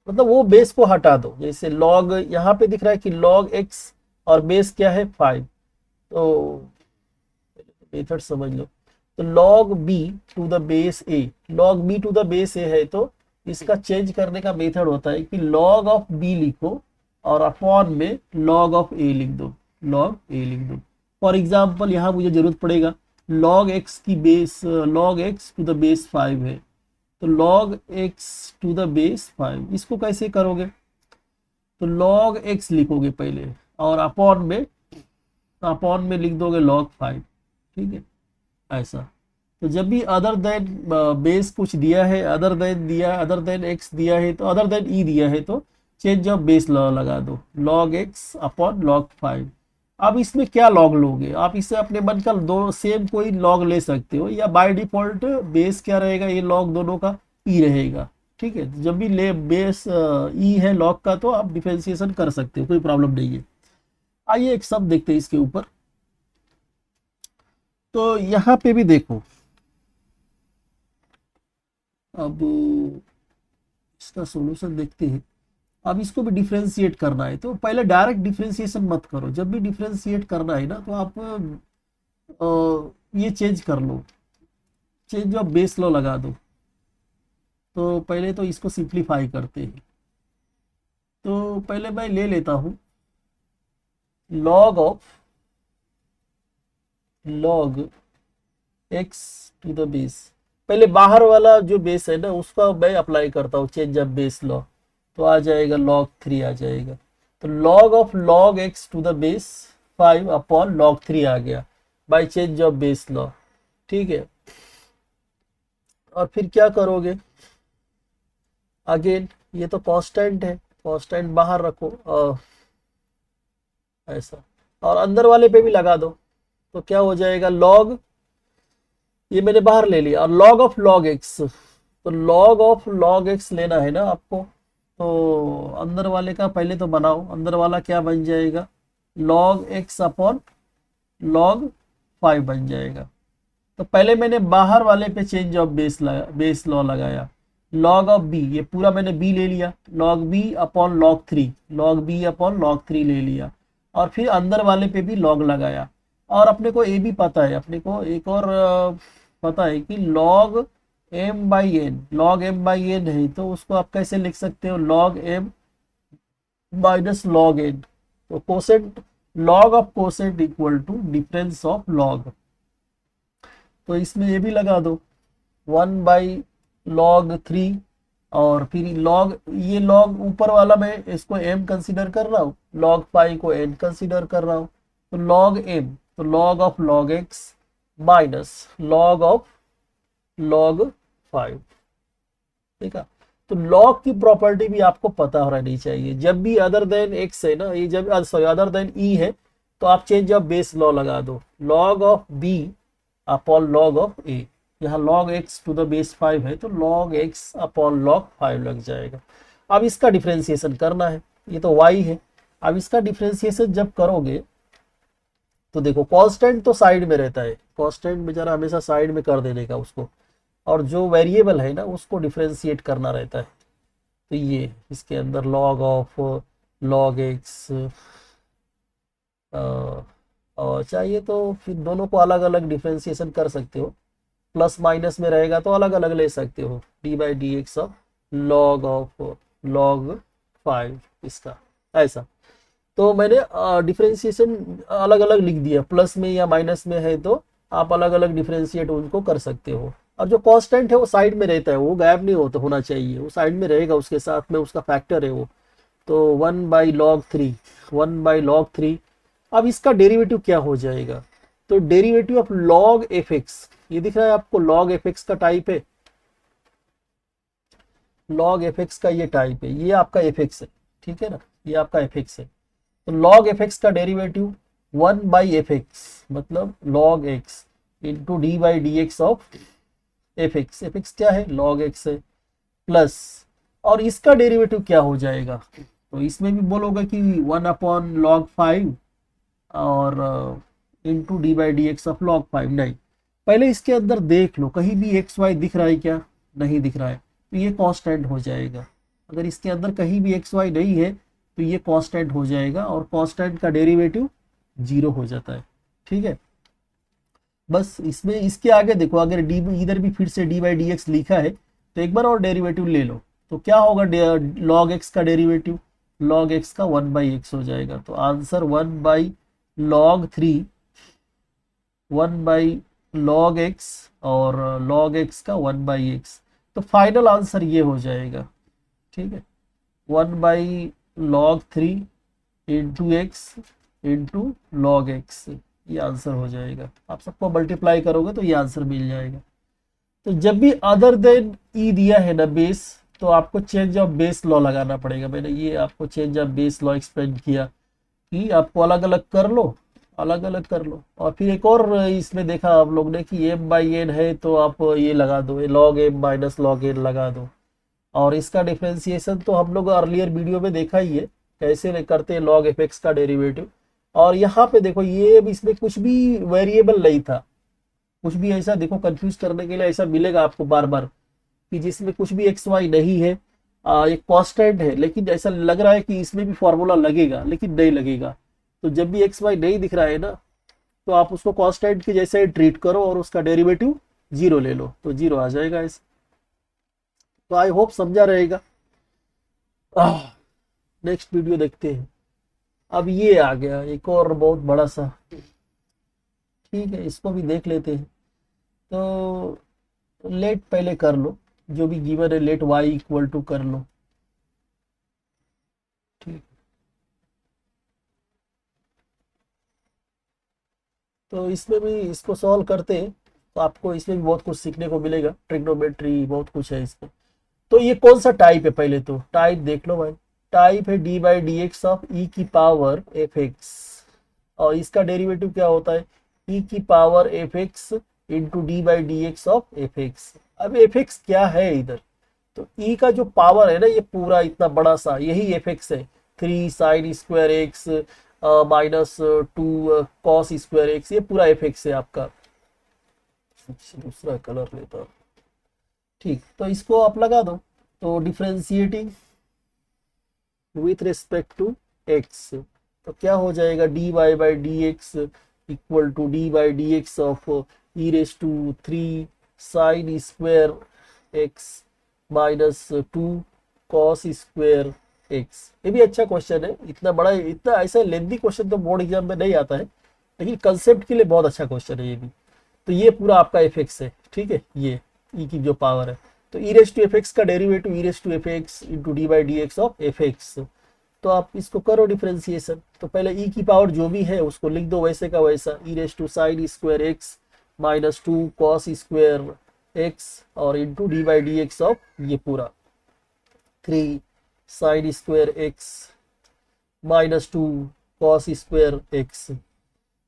मतलब वो बेस को हटा दो। जैसे लॉग यहाँ पे दिख रहा है कि लॉग एक्स और बेस क्या है 5, तो मेथड समझ लो। तो log b to the base a, log b to the base a है, तो इसका चेंज करने का मेथड होता है कि लॉग ऑफ बी लिखो और अपॉन में लॉग ऑफ ए लिख दो, लॉग ए लिख दो। फॉर एग्जाम्पल यहाँ मुझे जरूरत पड़ेगा लॉग एक्स की base, log x to the base 5 है, तो log x to the base 5, इसको कैसे करोगे, तो लॉग एक्स लिखोगे पहले और अपॉन में लिख दोगे लॉग 5, ठीक है, ऐसा। तो जब भी अदर देन बेस कुछ दिया है, अदर देन दिया, अदर देन एक्स दिया है, तो अदर देन ई दिया है, तो चेंज ऑफ बेस लॉ लगा दो, लॉग एक्स अपॉन लॉग 5। अब इसमें क्या लॉग लोगे, आप इससे अपने मन का दो सेम कोई लॉग ले सकते हो, या बाय डिफॉल्ट बेस क्या रहेगा, ये लॉग दोनों का ई रहेगा, ठीक है। जब भी ले बेस ई है लॉग का, तो आप डिफरेंशिएशन कर सकते हो, कोई प्रॉब्लम नहीं है। आइए एक सब देखते हैं इसके ऊपर। तो यहाँ पे भी देखो, अब इसका सॉल्यूशन देखते हैं। अब इसको भी डिफरेंशिएट करना है, तो पहले डायरेक्ट डिफरेंशिएशन मत करो। जब भी डिफरेंशिएट करना है ना, तो आप ये चेंज कर लो, चेंज ऑफ बेस लॉ लगा दो। तो पहले तो इसको सिंप्लीफाई करते हैं। तो पहले मैं ले लेता हूँ log x to the base, पहले बाहर वाला जो बेस है ना उसका मैं अप्लाई करता हूँ चेंज ऑफ बेस लॉ, तो आ जाएगा log 3 आ जाएगा। तो log of log x to the base 5 upon log 3 आ गया by change of base law, ठीक है। और फिर क्या करोगे, अगेन ये तो कांस्टेंट है, कांस्टेंट बाहर रखो ऐसा, और अंदर वाले पे भी लगा दो। तो क्या हो जाएगा, log, ये मैंने बाहर ले लिया, और log ऑफ log x, तो log ऑफ log x लेना है ना आपको। तो अंदर वाले का पहले तो बनाओ, अंदर वाला क्या बन जाएगा, log x अपॉन log 5 बन जाएगा। तो पहले मैंने बाहर वाले पे चेंज ऑफ बेस लॉ लगाया, log ऑफ b, ये पूरा मैंने b ले लिया, log b upon log 3, log b upon log 3 ले लिया। और फिर अंदर वाले पे भी लॉग लगाया। और अपने को ये भी पता है, अपने को एक और पता है कि log m by n, log m by n है, तो उसको आप कैसे लिख सकते हो, log m minus log n. तो quotient, log of quotient equal to difference of log. तो इसमें ये भी लगा दो 1/log 3, और फिर लॉग, ये लॉग ऊपर वाला मैं इसको m कंसीडर कर रहा हूँ, log पाई को n कंसीडर कर रहा हूँ। तो log m, तो log of log x minus log of log 5। ठीक है। तो log की प्रॉपर्टी भी आपको पता होनी चाहिए। जब भी अदर देन x है ना, ये जब सॉरी अदर देन e है, तो आप चेंज ऑफ बेस लॉ लगा दो, log of b upon log of a। यहाँ log x to the base 5 है, तो log x अपॉन log 5 लग जाएगा। अब इसका डिफ्रेंसिएशन करना है, ये तो y है। अब इसका डिफ्रेंसिएशन जब करोगे तो देखो कांस्टेंट तो साइड में रहता है, कांस्टेंट बेचारा हमेशा साइड में कर देने का उसको, और जो वेरिएबल है ना उसको डिफ्रेंशिएट करना रहता है। तो ये इसके अंदर log ऑफ log x, और चाहिए तो फिर दोनों को अलग अलग डिफ्रेंसिएशन कर सकते हो, प्लस माइनस में रहेगा तो अलग अलग ले सकते हो, D by d x of log of log 5 इसका, ऐसा। तो मैंने डिफ्रेंसिएशन अलग अलग लिख दिया, प्लस में या माइनस में है तो आप अलग अलग डिफ्रेंशिएट उनको कर सकते हो। और जो कांस्टेंट है वो साइड में रहता है, वो गायब नहीं होता होना चाहिए, वो साइड में रहेगा, उसके साथ में उसका फैक्टर है वो। तो 1/log 3, 1/log 3। अब इसका डेरिवेटिव क्या हो जाएगा, तो derivative of log F x, ये दिख रहा है आपको, log एफ एक्स का टाइप है, log एफ एक्स का ये टाइप है, ये आपका एफ एक्स है, ठीक है ना, ये आपका एफ एक्स है। तो log एफ एक्स का डेरिवेटिव 1/fx, मतलब log x into d by d x of f x. F x क्या है, log x है, प्लस, और इसका डेरिवेटिव क्या हो जाएगा, तो इसमें भी बोलोगे कि 1/log 5 और into d by d x of log 5। नहीं, पहले इसके अंदर देख लो कहीं भी एक्स वाई दिख रहा है क्या, नहीं दिख रहा है, तो ये कांस्टेंट हो जाएगा। अगर इसके अंदर कहीं भी एक्स वाई नहीं है तो ये कांस्टेंट हो जाएगा, और कांस्टेंट का डेरिवेटिव 0 हो जाता है। ठीक है, बस इसमें इसके आगे देखो, अगर डी इधर भी फिर से डी बाई डी एक्स लिखा है तो एक बार और डेरिवेटिव ले लो, तो क्या होगा, log x का डेरिवेटिव, log x का 1/x हो जाएगा। तो आंसर 1/log 3, 1/log x और log x का 1/x। तो फाइनल आंसर ये हो जाएगा। ठीक है, 1/log 3 into x into log x, ये आंसर हो जाएगा। आप सबको मल्टीप्लाई करोगे तो ये आंसर मिल जाएगा। तो जब भी अदर देन ई दिया है ना बेस, तो आपको चेंज ऑफ बेस लॉ लगाना पड़ेगा। मैंने ये आपको change of base law explain किया कि आपको अलग अलग कर लो, अलग अलग कर लो। और फिर एक और इसमें देखा आप लोग ने कि एम बाई एन है तो आप ये लगा दो, log m minus log n लगा दो। और इसका डिफ्रेंसिएशन तो हम लोग अर्लियर वीडियो में देखा ही है, कैसे करते हैं log एफ एक्स का डेरिवेटिव। और यहाँ पे देखो, ये इसमें कुछ भी वेरिएबल नहीं था, कुछ भी ऐसा देखो कंफ्यूज करने के लिए ऐसा मिलेगा आपको बार बार कि जिसमें कुछ भी एक्स वाई नहीं है, एक कांस्टेंट है, लेकिन ऐसा लग रहा है कि इसमें भी फॉर्मूला लगेगा, लेकिन नहीं लगेगा। तो जब भी एक्स वाई नहीं दिख रहा है ना, तो आप उसको कांस्टेंट के जैसे ट्रीट करो और उसका डेरिवेटिव 0 ले लो, तो 0 आ जाएगा ऐसे। तो आई होप समझा रहेगा। नेक्स्ट वीडियो देखते हैं। अब ये आ गया एक और बहुत बड़ा सा, ठीक है, इसको भी देख लेते हैं। तो लेट पहले कर लो, जो भी गिवन है लेट y इक्वल टू कर लो। ठीक, तो इसमें भी इसको सॉल्व करते हैं तो आपको इसमें भी बहुत कुछ सीखने को मिलेगा, ट्रिग्नोमेट्री बहुत कुछ है इसमें। तो ये कौन सा टाइप है, पहले तो टाइप देख लो भाई। टाइप है d by d x of e की पावर एफ एक्स, और इसका डेरिवेटिव क्या होता है, ई की power f x into d by d x of f x. अब एफ एक्स क्या है इधर, तो ई का जो पावर है ना, ये पूरा इतना बड़ा सा यही एफ एक्स है, 3 sin² x -2 cos² x, ये पूरा एफ एक्स है आपका। दूसरा कलर लेता हूं। ठीक, तो इसको आप लगा दो, तो differentiating with respect to x, तो क्या हो जाएगा, d y by d x equal to d by d x of e raise to 3 sine square x minus 2 cos square x. ये भी अच्छा क्वेश्चन है, इतना बड़ा, इतना ऐसा लेंथी क्वेश्चन तो बोर्ड एग्जाम में नहीं आता है, लेकिन कंसेप्ट के लिए बहुत अच्छा क्वेश्चन है ये भी। तो ये पूरा आपका एफ एक्स है, ठीक है, ये ई की जो पावर है। तो e raise to f x का derivative e raise to f x into d by d x of f x. तो आप इसको करो डिफ्रेंसिएशन। तो पहले ई की पावर जो भी है उसको लिख दो वैसे का वैसा, e raise to sine square x minus 2 cos square x और into d by d x of ये पूरा 3 sine square x minus 2 cos square x.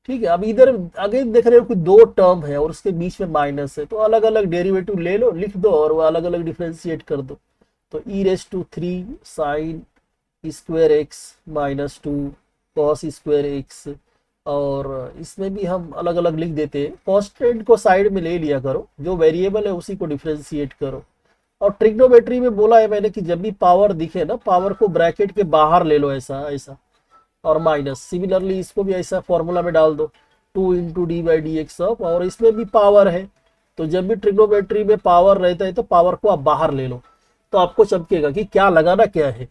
ठीक है, अब इधर आगे देख रहे हो कि दो टर्म है और उसके बीच में माइनस है, तो अलग अलग डेरिवेटिव ले लो, लिख दो और वो अलग अलग डिफ्रेंशिएट कर दो। तो e raise to 3 sine square x minus 2 cos square x, और इसमें भी हम अलग अलग लिख देते हैं। कॉन्स्टेंट को साइड में ले लिया करो, जो वेरिएबल है उसी को डिफ्रेंशिएट करो। और ट्रिग्नोमेट्री में बोला है मैंने कि जब भी पावर दिखे ना, पावर को ब्रैकेट के बाहर ले लो, ऐसा ऐसा, और माइनस। सिमिलरली इसको भी ऐसा फॉर्मूला में डाल दो, 2 into d by d x of, और इसमें भी पावर है, तो जब भी ट्रिग्नोमेट्री में पावर रहता है तो पावर को आप बाहर ले लो, तो आपको चमकेगा कि क्या लगाना क्या है।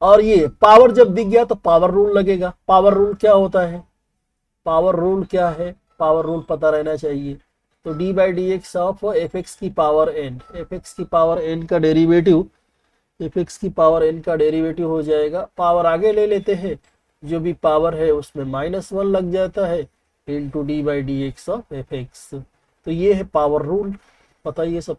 और ये पावर जब दिख गया तो पावर रूल लगेगा। पावर रूल क्या होता है, पावर रूल क्या है, पावर रूल पता रहना चाहिए। तो d by d x of f x की पावर एन, एफ एक्स की पावर एन का डेरिवेटिव, एफ एक्स की पावर एन का डेरिवेटिव हो जाएगा, पावर आगे ले लेते हैं, जो भी पावर है उसमें -1 लग जाता है, into d by d x of f x. तो ये है पावर रूल, पता ये सब।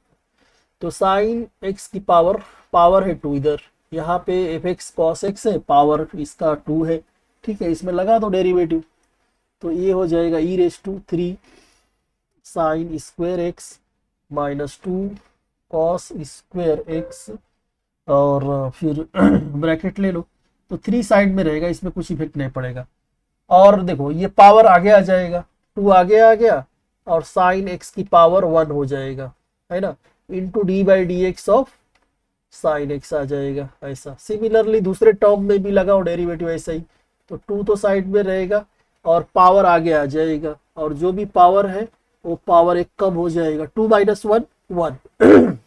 तो साइन एक्स की पावर, पावर है 2 इधर, यहाँ पे एफ एक्स कॉस एक्स है, पावर इसका 2 है, ठीक है, इसमें लगा दो डेरिवेटिव। तो ये हो जाएगा e raise to 3 sine square x minus 2 cos square x, और फिर ब्रैकेट ले लो। तो 3 साइड में रहेगा, इसमें कुछ इफेक्ट नहीं पड़ेगा। और देखो ये पावर आगे आ जाएगा, 2 आगे आ गया, और साइन एक्स की पावर 1 हो जाएगा, है ना, into d by d x of sine x आ जाएगा ऐसा। सिमिलरली दूसरे टर्म में भी लगाओ डेरिवेटिव ऐसा ही। तो 2 तो साइड में रहेगा और पावर आगे आ जाएगा, और जो भी पावर है वो पावर एक कम हो जाएगा, 2 minus 1 1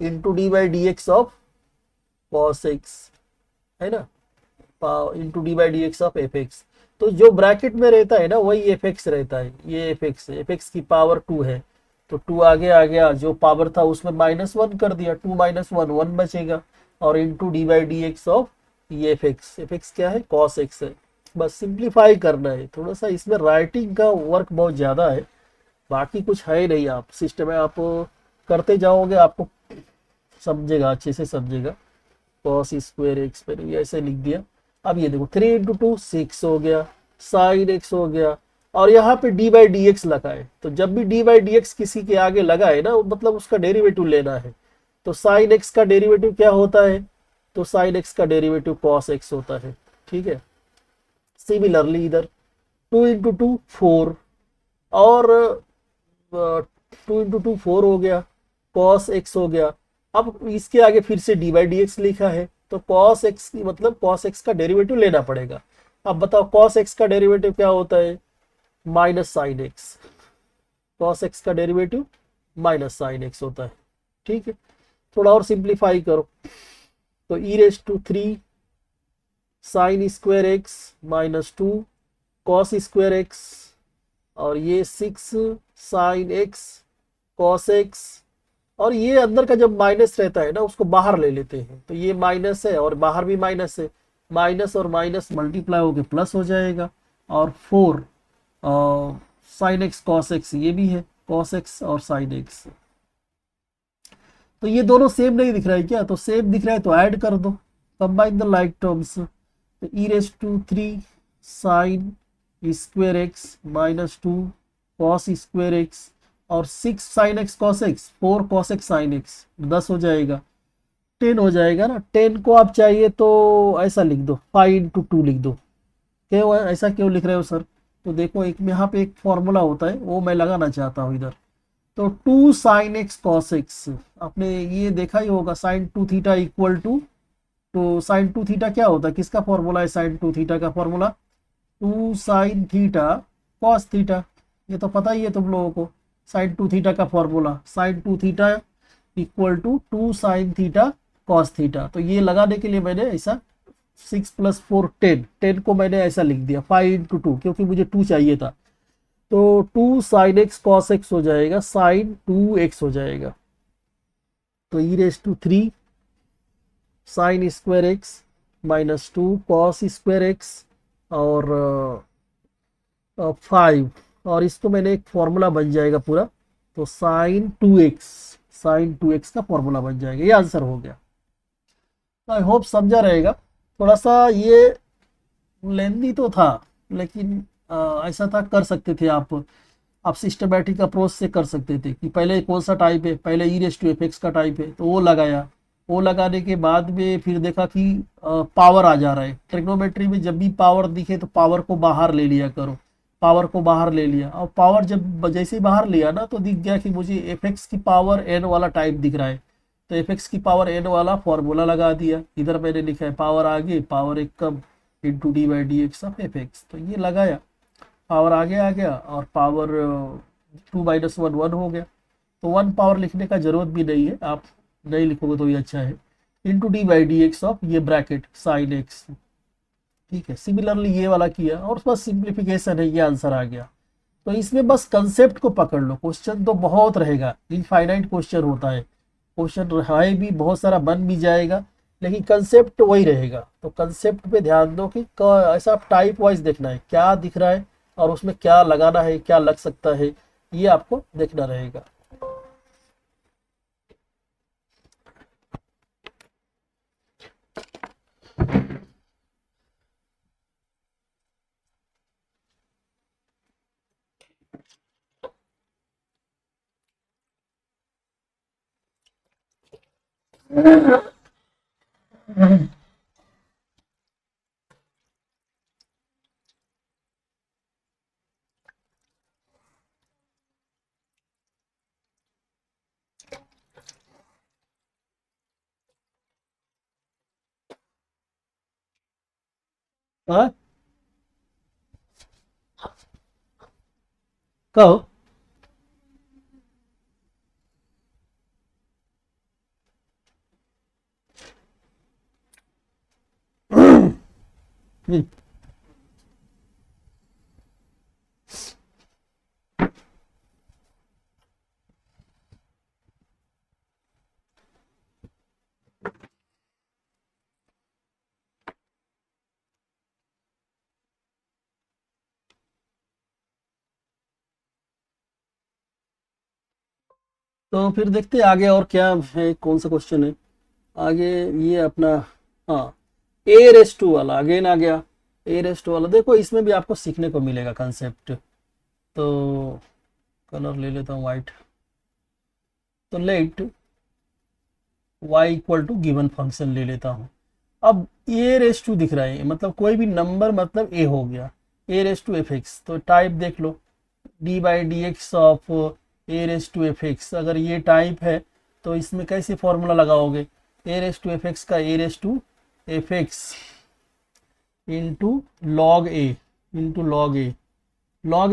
into d by d x of cos x, है ना, into d by d x of f x. तो जो ब्रैकेट में रहता है ना वही एफ एक्स रहता है, ये एफ एक्स है, एफ एक्स की पावर 2 है, तो 2 आगे आ गया, जो पावर था उसमें -1 कर दिया, 2 माइनस 1 1 बचेगा, और into d by d x of ये एफ एक्स, एफ एक्स क्या है, कॉस एक्स है। बस सिंप्लीफाई करना है, थोड़ा सा इसमें राइटिंग का वर्क बहुत ज़्यादा है, बाकी कुछ है नहीं। आप सिस्टम में आप करते जाओगे आपको समझेगा, अच्छे से समझेगा। कॉस स्क्वायर एक्स पर ऐसे लिख दिया। अब ये देखो 3 इंटू 2 6 हो गया, साइन एक्स हो गया, और यहाँ पे डी बाई डी एक्स लगा है। तो जब भी डी बाई डी एक्स किसी के आगे लगा है ना, मतलब उसका डेरिवेटिव लेना है। तो साइन एक्स का डेरिवेटिव क्या होता है, तो साइन एक्स का डेरिवेटिव कॉस एक्स होता है, ठीक है। सिमिलरली इधर 2 इंटू 2 4, और 2 इंटू 2 4 हो गया, कॉस एक्स हो गया। अब इसके आगे फिर से डी बाई डी एक्स लिखा है, तो कॉस एक्स की मतलब कॉस एक्स का डेरिवेटिव लेना पड़ेगा। अब बताओ कॉस एक्स का डेरिवेटिव क्या होता है, minus sine x, cos x का डेरिवेटिव माइनस साइन एक्स होता है, ठीक है। थोड़ा और सिंप्लीफाई करो, तो e raise to 3 sine square x minus 2 cos square x, और ये 6 साइन एक्स कॉस एक्स, और ये अंदर का जब माइनस रहता है ना उसको बाहर ले लेते हैं, तो ये माइनस है और बाहर भी माइनस है, माइनस और माइनस मल्टीप्लाई होकर प्लस हो जाएगा, और 4 साइन एक्स कॉस एक्स, ये भी है कॉस एक्स और साइन एक्स। तो ये दोनों सेम नहीं दिख रहा है क्या, तो सेम दिख रहा है तो ऐड कर दो, कंबाइन द लाइक टर्म्स। तो e raise to 3 sine square x minus 2 cos square x, और 6 sine x cos x, 4 cos x sine x, 10 हो जाएगा, 10 हो जाएगा ना। 10 को आप चाहिए तो ऐसा लिख दो, 5 इंटू 2 लिख दो। क्यों ऐसा क्यों लिख रहे हो सर, तो देखो एक यहाँ पे एक फॉर्मूला होता है वो मैं लगाना चाहता हूँ इधर। तो 2 साइन एक्स कॉस एक्स, आपने ये देखा ही होगा, साइन 2 थीटा इक्वल टू तो साइन टू थीटा क्या होता है, किसका फॉर्मूला है साइन टू थीटा का formula, two sine theta cos theta, ये तो पता ही है तुम लोगों को। साइन टू थीटा का formula sine two theta equal to two sine theta cos theta. तो ये लगाने के लिए मैंने ऐसा 6 + 4 10, 10 को मैंने ऐसा लिख दिया 5 × 2, क्योंकि मुझे 2 चाहिए था। तो 2 साइन एक्स कॉस एक्स हो जाएगा, साइन 2x हो जाएगा। तो e⁻³ sign square x -2 cos square x और 5, और इसको मैंने एक फॉर्मूला बन जाएगा पूरा, तो साइन 2x का फॉर्मूला बन जाएगा। ये आंसर हो गया। आई होप समझा रहेगा। थोड़ा सा ये लेंदी तो था, लेकिन ऐसा था, कर सकते थे आप सिस्टमैटिक अप्रोच से कर सकते थे कि पहले कौन सा टाइप है, पहले e⁻f का टाइप है तो वो लगाया, वो लगाने के बाद में फिर देखा कि पावर आ जा रहा है। ट्रिग्नोमेट्री में जब भी पावर दिखे तो पावर को बाहर ले लिया करो, पावर को बाहर ले लिया, और पावर जब जैसे ही बाहर लिया ना तो दिख गया कि मुझे एफ की पावर n वाला टाइप दिख रहा है, तो एफ की पावर n वाला फॉर्मूला लगा दिया। इधर मैंने लिखा है पावर आगे पावर एक कम इंटू d/dx ऑफ एफ, तो ये लगाया, पावर आगे आ गया और पावर 2 - 1 1 हो गया। तो 1 पावर लिखने का जरूरत भी नहीं है, आप नहीं लिखोगे तो ये अच्छा है, इंटू d/dx ऑफ ये ब्रैकेट साइन एक्स। ठीक है, सिमिलरली ये वाला किया और बस सिंप्लीफिकेशन है, ये आंसर आ गया। तो इसमें बस कंसेप्ट को पकड़ लो, क्वेश्चन तो बहुत रहेगा, इनफाइनाइट क्वेश्चन होता है, क्वेश्चन है भी बहुत सारा, बन भी जाएगा, लेकिन कंसेप्ट वही रहेगा। तो कंसेप्ट पे ध्यान दो कि ऐसा टाइप वाइज देखना है, क्या दिख रहा है और उसमें क्या लगाना है, क्या लग सकता है, ये आपको देखना रहेगा। हाँ, कहो। हम्म, तो फिर देखते हैं आगे और क्या है, कौन सा क्वेश्चन है आगे। ये अपना, हाँ, a⁻² वाला अगेन आ गया। a⁻² वाला देखो, इसमें भी आपको सीखने को मिलेगा कंसेप्ट। तो कलर ले लेता हूँ वाइट। तो लेट y = गिवन फंक्शन ले लेता हूँ। अब a⁻² दिख रहा है, मतलब कोई भी नंबर मतलब a हो गया, a⁻f(x), तो टाइप देख लो, d/dx ऑफ a⁻f(x), अगर ये टाइप है तो इसमें कैसे फॉर्मूला लगाओगे, a⁻f(x) का a⁻f(x) इंटू लॉग ए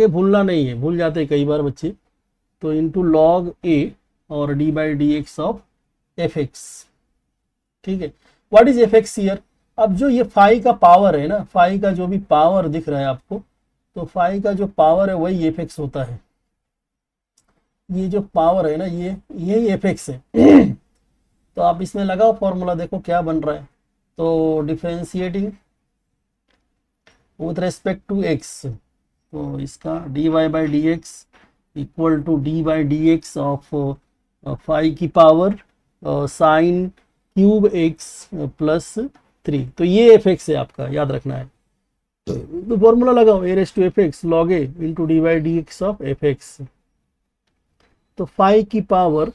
भूलना नहीं है, भूल जाते हैं कई बार बच्चे, तो इंटू लॉग ए और d/dx ऑफ f(x). ठीक है, व्हाट इज f(x) हियर। अब जो ये फाई का पावर है ना, फाई का जो भी पावर दिख रहा है आपको, तो फाई का जो पावर है वही f(x) होता है। ये जो पावर है ना, ये यही f(x) है। तो आप इसमें लगाओ फॉर्मूला, देखो क्या बन रहा है। तो differentiating with respect to x, तो इसका dy/dx equal to d/dx of phi की पावर साइन क्यूब एक्स +3। तो ये f(x) है आपका, याद रखना है। तो फॉर्मूला लगाओ, a⁻f(x) log a into d/dx of f(x). तो फाई की पावर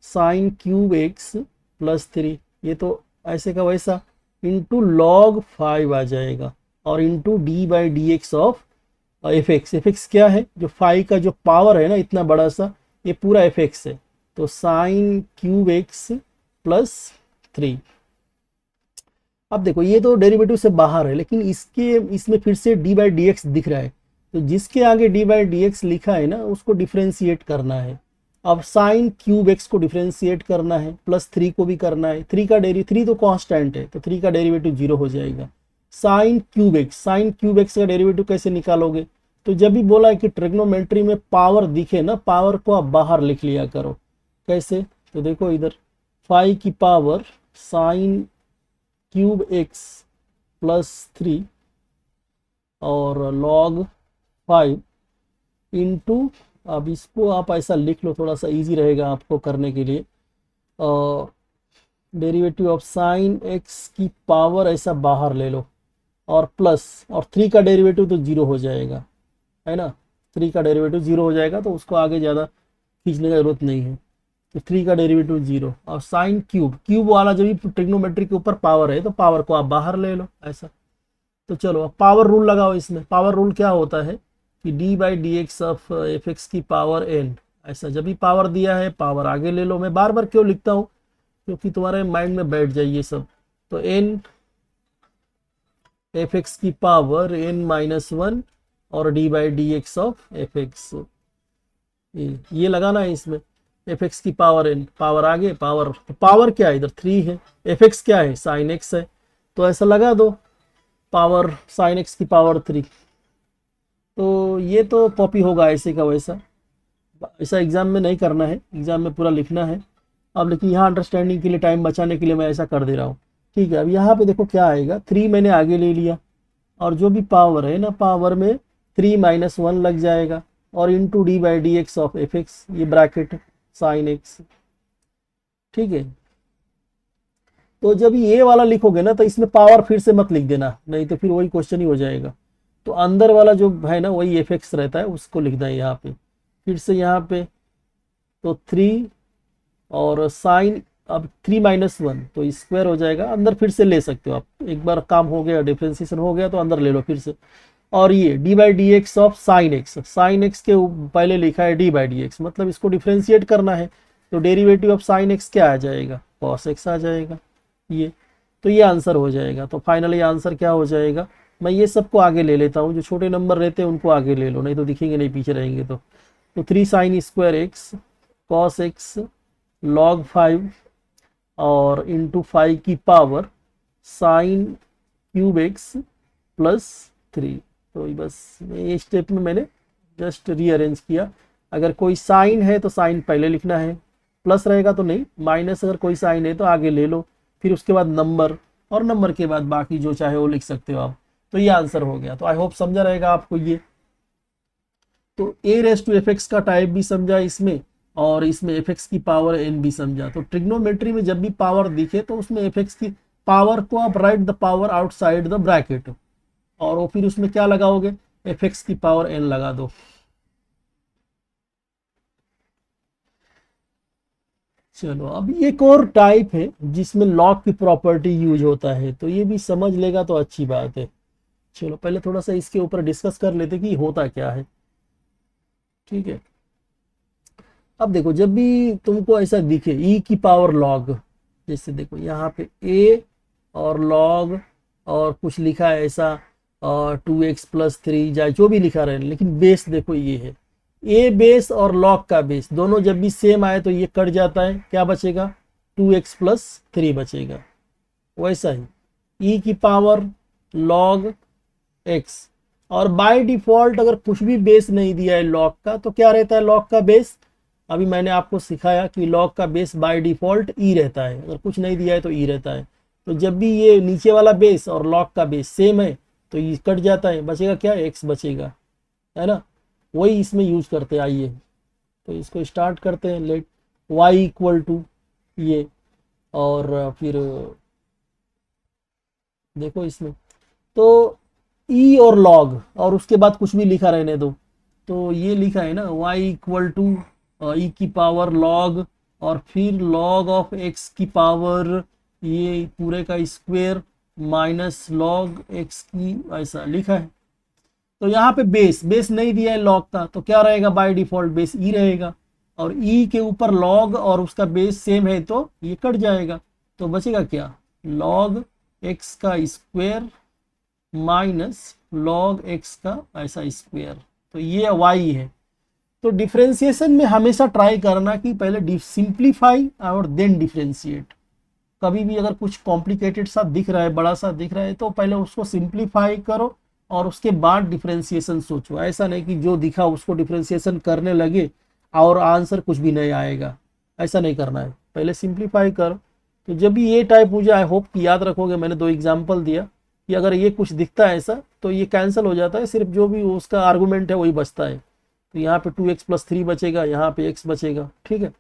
साइन क्यूब एक्स +3, ये तो ऐसे का वैसा, इंटू log 5 आ जाएगा और इंटू d/dx ऑफ f(x). क्या है, जो फाई का जो पावर है ना इतना बड़ा सा, ये पूरा f(x) है। तो साइन क्यूब एक्स +3। अब देखो ये तो डेरिवेटिव से बाहर है, लेकिन इसमें फिर से डी बाई डी एक्स दिख रहा है, तो जिसके आगे डी बाई डी एक्स लिखा है ना उसको डिफ्रेंशिएट करना है। अब साइन क्यूब एक्स को डिफ्रेंशिएट करना है, प्लस 3 को भी करना है। 3 तो कांस्टेंट है, तो 3 का डेरिवेटिव 0 हो जाएगा। साइन क्यूब एक्स का डेरिवेटिव कैसे निकालोगे? तो जब भी बोला है कि ट्रिग्नोमेट्री में पावर दिखे ना, पावर को आप बाहर लिख लिया करो। कैसे? तो देखो इधर 5 की power sine cube x plus 3 और log 5 इंटू, अब इसको आप ऐसा लिख लो, थोड़ा सा इजी रहेगा आपको करने के लिए। डेरिवेटिव ऑफ साइन एक्स की पावर ऐसा बाहर ले लो, और प्लस, और 3 का डेरिवेटिव तो 0 हो जाएगा, है ना। 3 का डेरिवेटिव 0 हो जाएगा, तो उसको आगे ज़्यादा खींचने की जरूरत नहीं है। तो 3 का डेरिवेटिव 0, और साइन क्यूब वाला जब भी ट्रिग्नोमेट्री के ऊपर पावर है तो पावर को आप बाहर ले लो ऐसा। तो चलो अब पावर रूल लगाओ। इसमें पावर रूल क्या होता है कि D by d x of f x की पावर एन, ऐसा जब भी पावर दिया है पावर आगे ले लो। मैं बार बार क्यों लिखता हूँ? क्योंकि तुम्हारे माइंड में बैठ जाए ये सब। तो एन एफ एक्स की पावर एन माइनस 1 और D by d x of f x, ये लगाना है इसमें। एफ एक्स की पावर एन, पावर आगे पावर, तो पावर क्या है इधर 3 है, एफ एक्स क्या है साइन एक्स है, तो ऐसा लगा दो पावर साइन एक्स की पावर 3। तो ये तो कॉपी होगा ऐसे का वैसा, ऐसा एग्जाम में नहीं करना है, एग्जाम में पूरा लिखना है। अब लेकिन यहाँ अंडरस्टैंडिंग के लिए, टाइम बचाने के लिए मैं ऐसा कर दे रहा हूँ, ठीक है। अब यहाँ पे देखो क्या आएगा, 3 मैंने आगे ले लिया, और जो भी पावर है ना, पावर में 3 माइनस 1 लग जाएगा, और into d by d x of f x, ये ब्रैकेट साइन एक्स, ठीक है। तो जब ये वाला लिखोगे ना तो इसमें पावर फिर से मत लिख देना, नहीं तो फिर वही क्वेश्चन ही हो जाएगा। तो अंदर वाला जो है ना वही एफ एक्स रहता है, उसको लिखना है यहाँ पे। फिर से यहाँ पे तो 3 और साइन, अब 3 माइनस 1 तो स्क्वायर हो जाएगा, अंदर फिर से ले सकते हो आप। एक बार काम हो गया, डिफ्रेंसिएशन हो गया तो अंदर ले लो फिर से। और ये D by d x of sine x, sine x के पहले लिखा है डी बाई डी एक्स, मतलब इसको डिफ्रेंशिएट करना है। तो डेरिवेटिव ऑफ साइन एक्स क्या आ जाएगा, कॉस एक्स आ जाएगा ये। तो ये आंसर हो जाएगा। तो फाइनली आंसर क्या हो जाएगा, मैं ये सबको आगे ले लेता हूँ, जो छोटे नंबर रहते हैं उनको आगे ले लो, नहीं तो दिखेंगे नहीं, पीछे रहेंगे। तो 3 sine square x cos x log 5 और इंटू 5 की power sine cube x plus 3। तो बस ये स्टेप में मैंने जस्ट रीअरेंज किया। अगर कोई साइन है तो साइन पहले लिखना है, प्लस रहेगा तो नहीं, माइनस अगर कोई साइन है तो आगे ले लो, फिर उसके बाद नंबर, और नंबर के बाद बाकी जो चाहे वो लिख सकते हो आप। तो ये आंसर हो गया। तो आई होप समझा रहेगा आपको ये। तो a raise to f x का टाइप भी समझा इसमें, और इसमें एफ एक्स की पावर एन भी समझा। तो ट्रिग्नोमेट्री में जब भी पावर दिखे तो उसमें एफ एक्स की पावर को आप right the power outside the bracket, और वो फिर उसमें क्या लगाओगे, एफ एक्स की पावर एन लगा दो। चलो अब एक और टाइप है जिसमें लॉग की प्रॉपर्टी यूज होता है, तो ये भी समझ लेगा तो अच्छी बात है। चलो पहले थोड़ा सा इसके ऊपर डिस्कस कर लेते कि होता क्या है, ठीक है। अब देखो जब भी तुमको ऐसा दिखे ई की पावर लॉग, जैसे देखो यहाँ पे ए और लॉग और कुछ लिखा है ऐसा, 2x प्लस 3 या जो भी लिखा रहे, लेकिन बेस देखो ये है, ए बेस और लॉग का बेस दोनों जब भी सेम आए तो ये कट जाता है, क्या बचेगा 2x प्लस 3 बचेगा। वैसा ही ई की पावर लॉग एक्स, और बाय डिफॉल्ट अगर कुछ भी बेस नहीं दिया है लॉग का तो क्या रहता है लॉग का बेस, अभी मैंने आपको सिखाया कि लॉग का बेस बाय डिफॉल्ट ई रहता है, अगर कुछ नहीं दिया है तो ई रहता है। तो जब भी ये नीचे वाला बेस और लॉग का बेस सेम है तो ये कट जाता है, बचेगा क्या एक्स बचेगा, है ना। वही इसमें यूज करते हैं। आइए तो इसको स्टार्ट करते हैं, लेट वाई इक्वल टू ये, और फिर देखो इसमें तो ई और लॉग, और उसके बाद कुछ भी लिखा रहने दो। तो ये लिखा है ना y इक्वल टू ई की पावर लॉग, और फिर लॉग ऑफ एक्स की पावर ये पूरे का स्क्वायर माइनस लॉग एक्स की, ऐसा लिखा है। तो यहाँ पे बेस नहीं दिया है लॉग का, तो क्या रहेगा बाय डिफॉल्ट बेस ई रहेगा, और ई के ऊपर लॉग और उसका बेस सेम है तो ये कट जाएगा, तो बचेगा क्या लॉग एक्स का स्क्वायर माइनस लॉग एक्स का ऐसा स्क्वायर, तो ये वाई है। तो डिफरेंशिएशन में हमेशा ट्राई करना कि पहले सिंप्लीफाई और देन डिफरेंशिएट। कभी भी अगर कुछ कॉम्प्लिकेटेड सा दिख रहा है, बड़ा सा दिख रहा है, तो पहले उसको सिंप्लीफाई करो और उसके बाद डिफरेंशिएशन सोचो। ऐसा नहीं कि जो दिखा उसको डिफरेंशिएशन करने लगे और आंसर कुछ भी नहीं आएगा, ऐसा नहीं करना है, पहले सिंप्लीफाई करो। तो जब भी ये टाइप मुझे आई होप कि याद रखोगे, मैंने 2 एग्जाम्पल दिया कि अगर ये कुछ दिखता है ऐसा तो ये कैंसिल हो जाता है, सिर्फ जो भी उसका आर्गूमेंट है वही बचता है। तो यहाँ पे 2x + 3 बचेगा, यहाँ पे x बचेगा, ठीक है।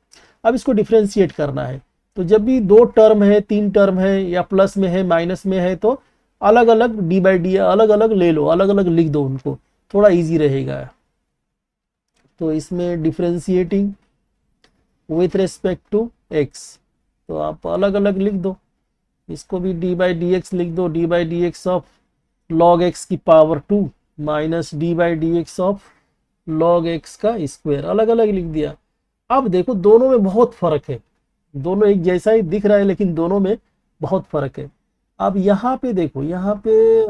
अब इसको डिफ्रेंशिएट करना है, तो जब भी 2 टर्म है, 3 टर्म है, या प्लस में है माइनस में है, तो अलग अलग d/d अलग अलग ले लो, अलग अलग लिख दो उनको, थोड़ा इजी रहेगा। तो इसमें differentiating with respect to x, तो आप अलग अलग लिख दो, इसको भी d/dx लिख दो, d/dx ऑफ log x की power 2 minus d/dx of log x का स्क्वायर, अलग अलग लिख दिया। अब देखो दोनों में बहुत फर्क है, दोनों एक जैसा ही दिख रहा है लेकिन दोनों में बहुत फर्क है। अब यहाँ पे देखो, यहाँ पे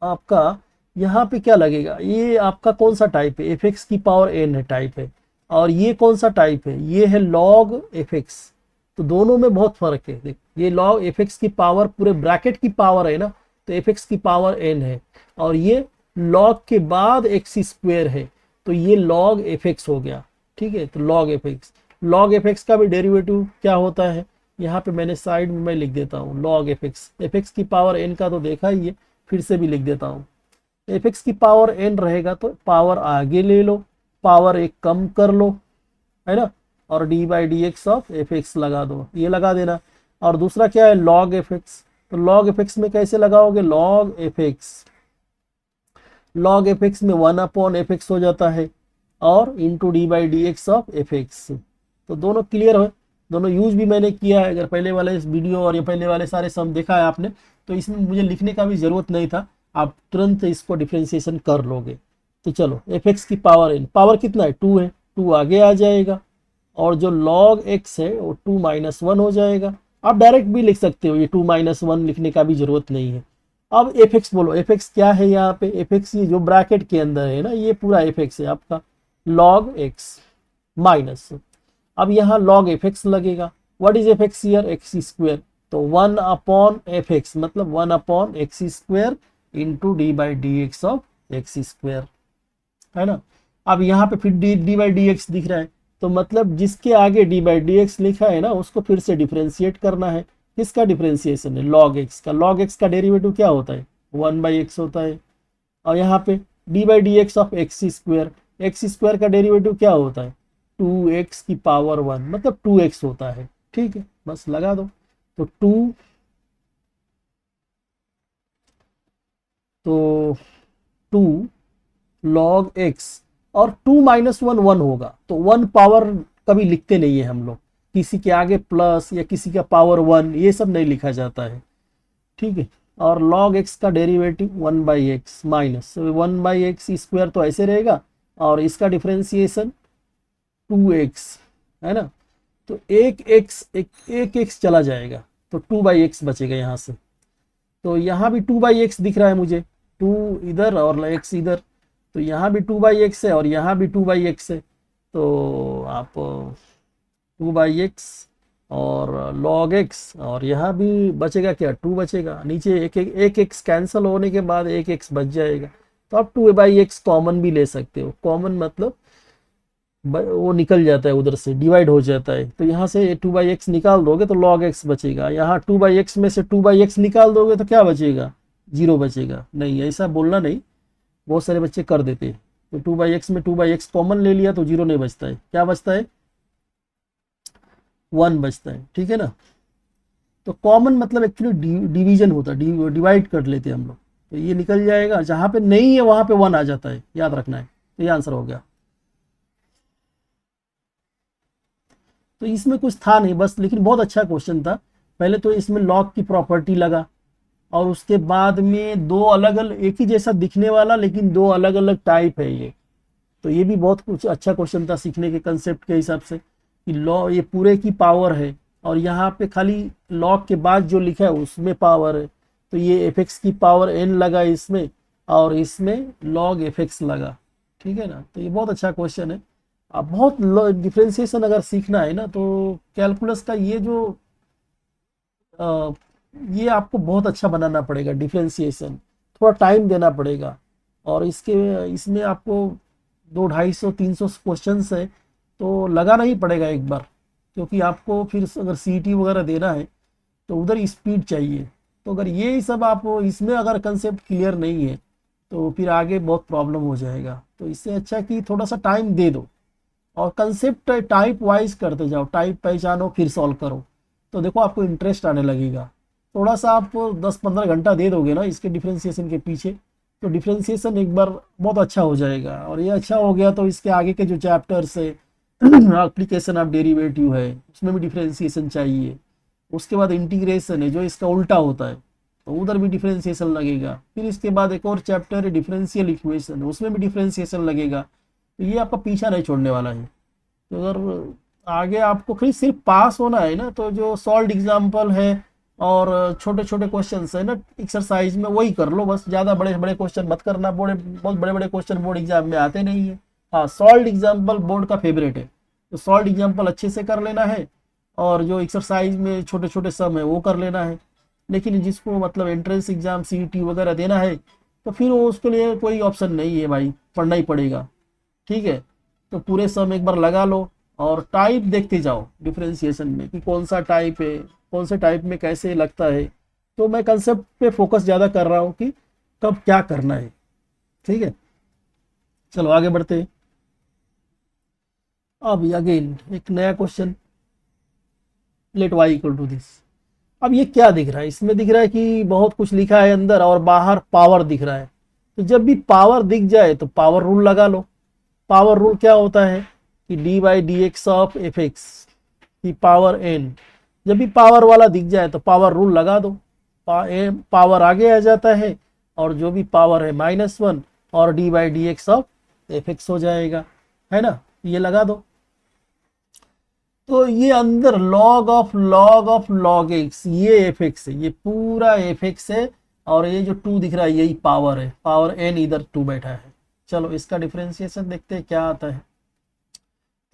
आपका यहाँ पे क्या लगेगा, ये आपका कौन सा टाइप है, fx की पावर n है टाइप है, और ये कौन सा टाइप है, ये है log fx। तो दोनों में बहुत फर्क है। देख ये log fx की पावर पूरे ब्रैकेट की पावर है ना, तो fx की पावर n है, और ये log के बाद x स्क्वायर है, तो ये log fx हो गया, ठीक है। तो log fx का भी डेरिवेटिव क्या होता है, यहाँ पे मैंने साइड में मैं लिख देता हूँ log fx की पावर n का तो देखा ही है, फिर से भी लिख देता हूँ। fx की पावर n रहेगा तो पावर आगे ले लो, पावर एक कम कर लो, है ना, और d/dx ऑफ fx लगा दो, ये लगा देना। और दूसरा क्या है log fx, तो log fx में कैसे लगाओगे, log fx में 1/fx हो जाता है, और इंटू d/dx ऑफ fx। तो दोनों क्लियर है, दोनों यूज भी मैंने किया है। अगर पहले वाले इस वीडियो और ये पहले वाले सारे सम देखा है आपने, तो इसमें मुझे लिखने का भी जरूरत नहीं था, आप तुरंत इसको डिफ्रेंशिएशन कर लोगे। तो चलो fx की पावर n, पावर कितना है 2 है, 2 आगे आ जाएगा, और जो log x है वो 2 - 1 हो जाएगा। आप डायरेक्ट भी लिख सकते हो, ये 2 - 1 लिखने का भी जरूरत नहीं है। अब fx बोलो, fx क्या है यहाँ पे, fx ये जो ब्रैकेट के अंदर है ना, ये पूरा fx है आपका log x माइनस, अब यहाँ log fx लगेगा। What is fx here, x square, तो 1/fx मतलब 1/x square into d/dx of x square, है ना। अब यहाँ पे फिर d/dx दिख रहा है, तो मतलब जिसके आगे d/dx लिखा है ना, उसको फिर से डिफरेंशिएट करना है। किसका डिफरेंशिएशन है, log x का। log x का डेरिवेटिव क्या होता है, 1/x होता है। और यहाँ पे d/dx ऑफ x स्क्वायर का डेरिवेटिव क्या होता है, 2x की पावर 1 मतलब 2x होता है, ठीक है, बस लगा दो। तो 2 log x, और 2 - 1 1 होगा, तो 1 पावर कभी लिखते नहीं है हम लोग, किसी के आगे प्लस या किसी का पावर 1 ये सब नहीं लिखा जाता है, ठीक है। और log x का derivative 1/x minus 1/x square, तो ऐसे रहेगा, और इसका डिफरेंशिएशन 2x, है ना। तो एक x चला जाएगा, तो 2/x बचेगा यहाँ से। तो यहाँ भी 2/x दिख रहा है मुझे, 2 इधर और x इधर, तो यहाँ भी 2/x है और यहाँ भी 2/x है। तो आप 2/x और log x, और यहाँ भी बचेगा क्या, 2 बचेगा, नीचे एक x कैंसिल होने के बाद एक x बच जाएगा। तो आप 2/x कॉमन भी ले सकते हो, कॉमन मतलब वो निकल जाता है, उधर से डिवाइड हो जाता है, तो यहाँ से 2/x निकाल दोगे तो log x बचेगा। यहाँ 2/x में से 2/x निकाल दोगे तो क्या बचेगा, 0 बचेगा। नहीं, ऐसा बोलना नहीं, बहुत सारे बच्चे कर देते हैं। तो 2/x में 2/x कॉमन ले लिया तो 0 नहीं बचता है, क्या बचता है, 1 बचता है, ठीक है ना। तो कॉमन मतलब एक्चुअली डिवीजन होता है, डिवाइड कर लेते हैं हम लोग, तो ये निकल जाएगा, जहाँ पे नहीं है वहाँ पे 1 आ जाता है, याद रखना है। तो ये आंसर हो गया। तो इसमें कुछ था नहीं बस, लेकिन बहुत अच्छा क्वेश्चन था। पहले तो इसमें लॉग की प्रॉपर्टी लगा, और उसके बाद में दो अलग अलग, एक ही जैसा दिखने वाला लेकिन दो अलग अलग टाइप है ये। तो ये भी बहुत कुछ अच्छा क्वेश्चन था सीखने के कंसेप्ट के हिसाब से, कि लॉ ये पूरे की पावर है, और यहाँ पे खाली लॉग के बाद जो लिखा है उसमें पावर है, तो ये एफ एक्स की पावर एन लगा इसमें, और इसमें लॉग एफ एक्स लगा, ठीक है ना। तो ये बहुत अच्छा क्वेश्चन है। अब बहुत डिफ्रेंसिएशन अगर सीखना है ना, तो कैलकुलस का ये जो ये आपको बहुत अच्छा बनाना पड़ेगा डिफ्रेंसिएशन, थोड़ा टाइम देना पड़ेगा। और इसके इसमें आपको 200-250-300 क्वेश्चंस है, तो लगाना ही पड़ेगा एक बार, क्योंकि आपको फिर अगर सीईटी वगैरह देना है तो उधर स्पीड चाहिए। तो अगर ये सब आप इसमें अगर कंसेप्ट क्लियर नहीं है तो फिर आगे बहुत प्रॉब्लम हो जाएगा। तो इससे अच्छा कि थोड़ा सा टाइम दे दो और कंसेप्ट टाइप वाइज करते जाओ, टाइप पहचानो फिर सॉल्व करो, तो देखो आपको इंटरेस्ट आने लगेगा। थोड़ा सा आप 10-15 घंटा दे दोगे ना इसके डिफ्रेंसिएशन के पीछे, तो डिफ्रेंसिएशन एक बार बहुत अच्छा हो जाएगा। और ये अच्छा हो गया तो इसके आगे के जो चैप्टर्स है एप्लीकेशन ऑफ डेरिवेटिव है, उसमें भी डिफ्रेंसिएशन चाहिए। उसके बाद इंटीग्रेशन है जो इसका उल्टा होता है, तो उधर भी डिफ्रेंसिएशन लगेगा। फिर इसके बाद एक और चैप्टर है डिफरेंशियल इक्वेशन, उसमें भी डिफ्रेंसिएशन लगेगा। तो ये आपका पीछा नहीं छोड़ने वाला है। तो अगर आगे आपको खाली सिर्फ पास होना है ना, तो जो सॉल्व एग्जाम्पल है और छोटे छोटे क्वेश्चन है ना एक्सरसाइज में, वही कर लो बस। ज़्यादा बड़े बड़े क्वेश्चन मत करना, बहुत बड़े बड़े क्वेश्चन बोर्ड एग्जाम में आते नहीं है। हाँ, सॉल्व एग्जाम्पल बोर्ड का फेवरेट है, तो सॉल्व एग्जाम्पल अच्छे से कर लेना है, और जो एक्सरसाइज में छोटे छोटे सम है वो कर लेना है। लेकिन जिसको मतलब एंट्रेंस एग्जाम सीईटी वगैरह देना है, तो फिर वो उसके लिए कोई ऑप्शन नहीं है भाई, पढ़ना ही पड़ेगा, ठीक है। तो पूरे सम एक बार लगा लो और टाइप देखते जाओ डिफरेंशिएशन में कि कौन सा टाइप है, कौन से टाइप में कैसे लगता है। तो मैं कंसेप्ट पे फोकस ज़्यादा कर रहा हूँ कि कब क्या करना है, ठीक है। चलो आगे बढ़ते हैं। अब अगेन एक नया question, let y equal to this. अब ये क्या दिख रहा है, इसमें दिख रहा है कि बहुत कुछ लिखा है अंदर और बाहर पावर दिख रहा है। तो जब भी पावर दिख जाए तो पावर रूल लगा लो। पावर रूल क्या होता है कि D by d x of f x की पावर एन, जब भी पावर वाला दिख जाए तो पावर रूल लगा दो, पावर आगे आ जाता है, और जो भी पावर है -1 और D by d x of f x हो जाएगा, है ना। ये लगा दो। तो ये अंदर लॉग ऑफ लॉग एक्स, ये एफ एक्स है, ये पूरा एफ एक्स है, और ये जो 2 दिख रहा है यही पावर है, पावर एन इधर 2 बैठा है। चलो इसका डिफ्रेंसिएशन देखते हैं क्या आता है।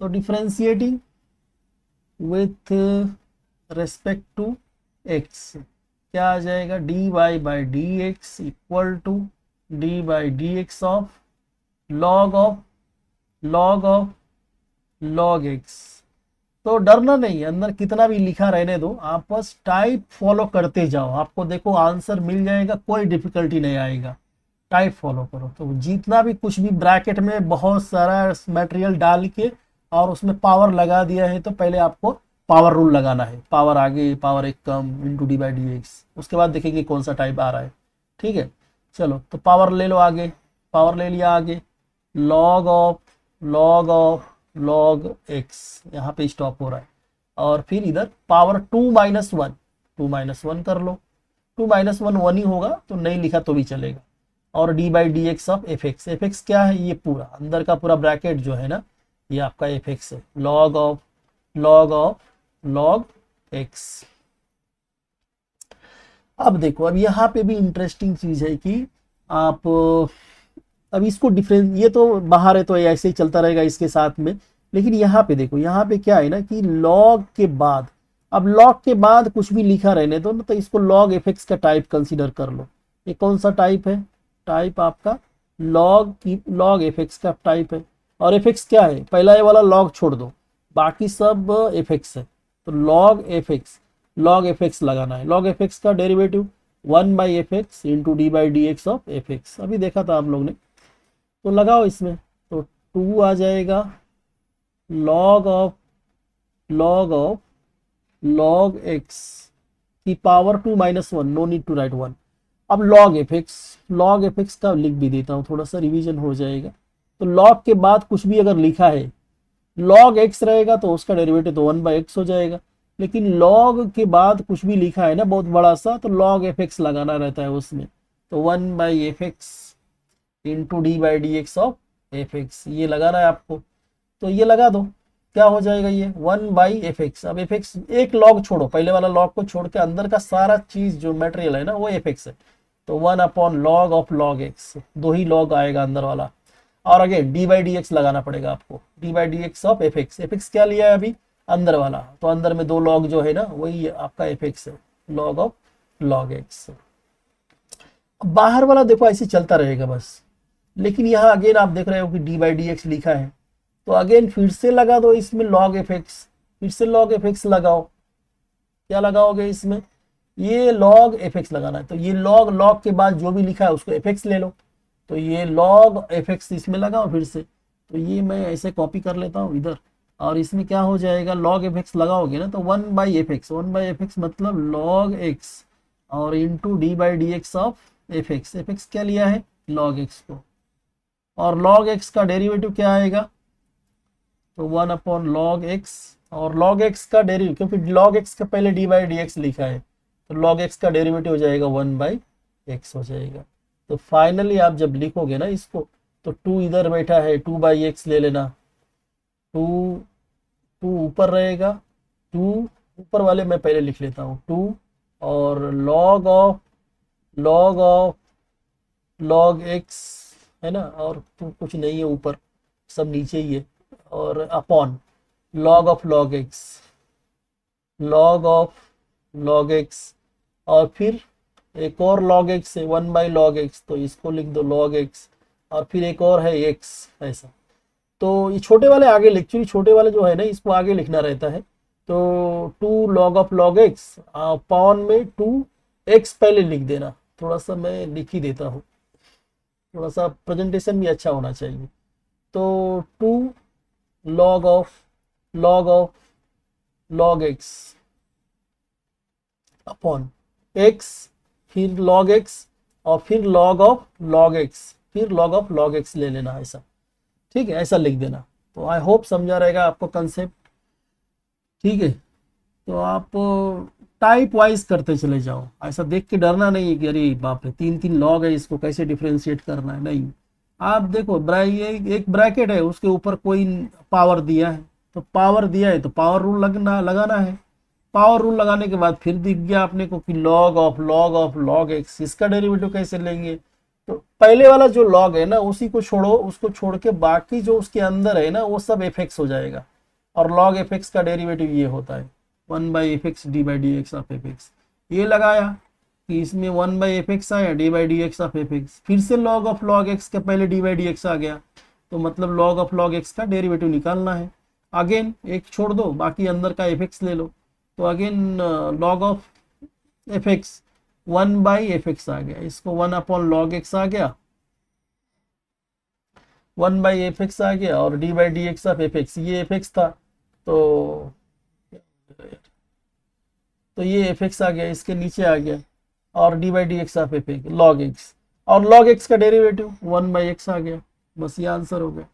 तो differentiating with respect to x क्या आ जाएगा, d y by d x equal to d by d x of log of log x. तो डरना नहीं, अंदर कितना भी लिखा रहने दो, आप बस टाइप फॉलो करते जाओ, आपको देखो आंसर मिल जाएगा, कोई डिफिकल्टी नहीं आएगा। टाइप फॉलो करो, तो जितना भी कुछ भी ब्रैकेट में बहुत सारा मटेरियल डाल के और उसमें पावर लगा दिया है, तो पहले आपको पावर रूल लगाना है, पावर आगे पावर एक कम into d by d x, उसके बाद देखेंगे कौन सा टाइप आ रहा है, ठीक है। चलो तो पावर ले लो आगे, पावर ले लिया आगे, लॉग ऑफ लॉग एक्स, यहाँ पे स्टॉप हो रहा है। और फिर इधर पावर 2-1 कर लो, 2-1 1 ही होगा तो नहीं लिखा तो भी चलेगा। और D by d x of f x, F x क्या है, ये पूरा अंदर का पूरा ब्रैकेट जो है ना, ये आपका एफ एक्स है, लॉग ऑफ लॉग एक्स। अब देखो, अब यहाँ पे भी इंटरेस्टिंग चीज है कि आप अब इसको डिफरेंस, ये तो बाहर है तो ऐसे ही चलता रहेगा इसके साथ में, लेकिन यहाँ पे देखो, यहाँ पे क्या है ना कि लॉग के बाद, अब लॉग के बाद कुछ भी लिखा रहने दो ना, तो इसको लॉग एफ एक्स का टाइप कंसीडर कर लो। ये कौन सा टाइप है, टाइप आपका लॉग एफ एक्स का टाइप है। और एफ एक्स क्या है, पहला ये वाला लॉग छोड़ दो, बाकी सब एफ एक्स है। तो लॉग एफ एक्स लगाना है। लॉग एफ एक्स का derivative 1/f(x) into d by d x of f x, अभी देखा था आप लोग ने, तो लगाओ इसमें। तो 2 आ जाएगा लॉग ऑफ लॉग एक्स की power 2-1, no need to write 1। अब लॉग एफ एक्स का लिख भी देता हूँ, थोड़ा सा रिवीजन हो जाएगा। तो लॉग के बाद कुछ भी अगर लिखा है, लॉग एक्स रहेगा तो उसका डेरिवेटिव तो 1/x हो जाएगा, लेकिन लॉग के बाद कुछ भी लिखा है ना बहुत बड़ा सा, तो लॉग एफ एक्स लगाना रहता है उसमें। तो 1/f(x) into d by d x of f x, ये लगाना है आपको। तो ये लगा दो। क्या हो जाएगा ये 1/fx। अब fx एक लॉग छोड़ो, पहले वाला लॉग को छोड़ के अंदर का सारा चीज जो मटेरियल है ना वो fx है, तो 1/log ऑफ log x, दो ही लॉग आएगा अंदर वाला। और आगे d/dx लगाना पड़ेगा आपको, d/dx ऑफ fx। fx क्या लिया है अभी, अंदर वाला, तो अंदर में दो लॉग जो है ना वही आपका fx है, log ऑफ log x। बाहर वाला देखो ऐसे चलता रहेगा बस, लेकिन यहाँ अगेन आप देख रहे हो कि d/dx लिखा है, तो अगेन फिर से लगा दो इसमें log fx, फिर से log fx लगाओ। क्या लगाओगे इसमें, ये log fx लगाना है, तो ये log के बाद जो भी लिखा है उसको fx ले लो, तो ये log fx इसमें लगाओ फिर से। तो ये मैं ऐसे कॉपी कर लेता हूँ इधर, और इसमें क्या हो जाएगा log fx लगाओगे ना तो 1/fx, 1/fx मतलब log x और into d/dx of fx। fx क्या लिया है, log x को, और log x का डेरिवेटिव क्या आएगा, तो 1/log x, और log x का डेरिवेटिव, क्योंकि log x का पहले d/dx लिखा है, तो log x का डेरिवेटिव हो जाएगा 1/x हो जाएगा। तो फाइनली आप जब लिखोगे ना इसको, तो 2 इधर बैठा है, 2/x ले लेना, 2 2 ऊपर रहेगा, 2 ऊपर वाले मैं पहले लिख लेता हूँ 2, और log ऑफ log x है ना, और कुछ नहीं है ऊपर, सब नीचे ही है, और upon log of log x, log of log x, और फिर एक और log x है 1/log x, तो इसको लिख दो log x, और फिर एक और है x ऐसा। तो ये छोटे वाले आगे एक्चुअली छोटे वाले जो है ना इसको आगे लिखना रहता है, तो 2 log of log x upon में 2x पहले लिख देना। थोड़ा सा मैं लिख ही देता हूँ, थोड़ा सा प्रेजेंटेशन भी अच्छा होना चाहिए। तो 2 log of log x upon x, फिर log x, और फिर log ऑफ log x, फिर log ऑफ log x ले लेना ऐसा, ठीक है, ऐसा लिख देना। तो आई होप समझा रहेगा आपको कंसेप्ट, ठीक है। तो आप टाइप वाइज करते चले जाओ, ऐसा देख के डरना नहीं है कि अरे बाप रे 3 लॉग है इसको कैसे डिफरेंशिएट करना है, नहीं। आप देखो एक ब्रैकेट है उसके ऊपर कोई पावर दिया है, तो पावर दिया है तो पावर रूल लगाना है। पावर रूल लगाने के बाद फिर दिख गया अपने को कि log ऑफ log x, इसका डेरिवेटिव कैसे लेंगे, तो पहले वाला जो log है ना उसी को छोड़ो, उसको छोड़ के बाकी जो उसके अंदर है ना वो सब fx हो जाएगा, और log fx का डेरिवेटिव ये होता है 1/fx d/dx ऑफ fx। ये लगाया कि इसमें 1/fx आया, d/dx ऑफ fx, फिर से log ऑफ log x के पहले d/dx आ गया, तो मतलब log ऑफ log x का डेरिवेटिव निकालना है। अगेन एक छोड़ दो, बाकी अंदर का fx ले लो, तो again log of fx 1/fx आ गया, इसको 1/log x आ गया, 1/fx आ गया, और d/dx ऑफ fx, ये fx था, तो ये fx आ गया, इसके नीचे आ गया, और d/dx of fx log x, और log x का डेरिवेटिव 1/x आ गया, बस ये आंसर हो गया।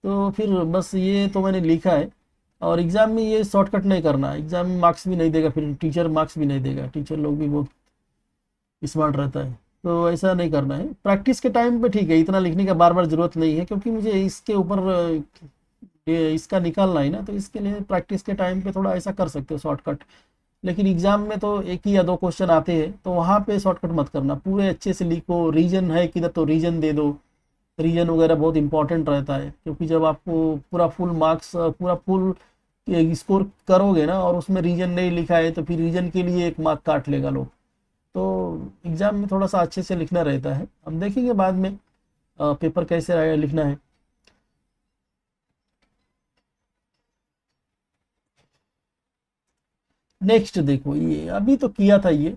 तो फिर बस ये तो मैंने लिखा है, और एग्जाम में ये शॉर्टकट नहीं करना, एग्जाम में मार्क्स भी नहीं देगा, फिर टीचर मार्क्स भी नहीं देगा, टीचर लोग भी बहुत स्मार्ट रहता है, तो ऐसा नहीं करना है। प्रैक्टिस के टाइम पे ठीक है, इतना लिखने का बार बार जरूरत नहीं है, क्योंकि मुझे इसके ऊपर इसका निकालना है ना, तो इसके लिए प्रैक्टिस के टाइम पे थोड़ा ऐसा कर सकते हो शॉर्टकट, लेकिन एग्जाम में तो एक ही या दो क्वेश्चन आते हैं, तो वहाँ पे शॉर्टकट मत करना, पूरे अच्छे से लिखो। रीजन है किधर तो रीजन दे दो, रीजन वगैरह बहुत इंपॉर्टेंट रहता है, क्योंकि जब आपको पूरा फुल मार्क्स पूरा फुल स्कोर करोगे ना और उसमें रीजन नहीं लिखा है, तो फिर रीजन के लिए 1 मार्क काट लेगा लोग। तो एग्जाम में थोड़ा सा अच्छे से लिखना रहता है, हम देखेंगे बाद में पेपर कैसे लिखना है। नेक्स्ट देखो, ये अभी तो किया था ये,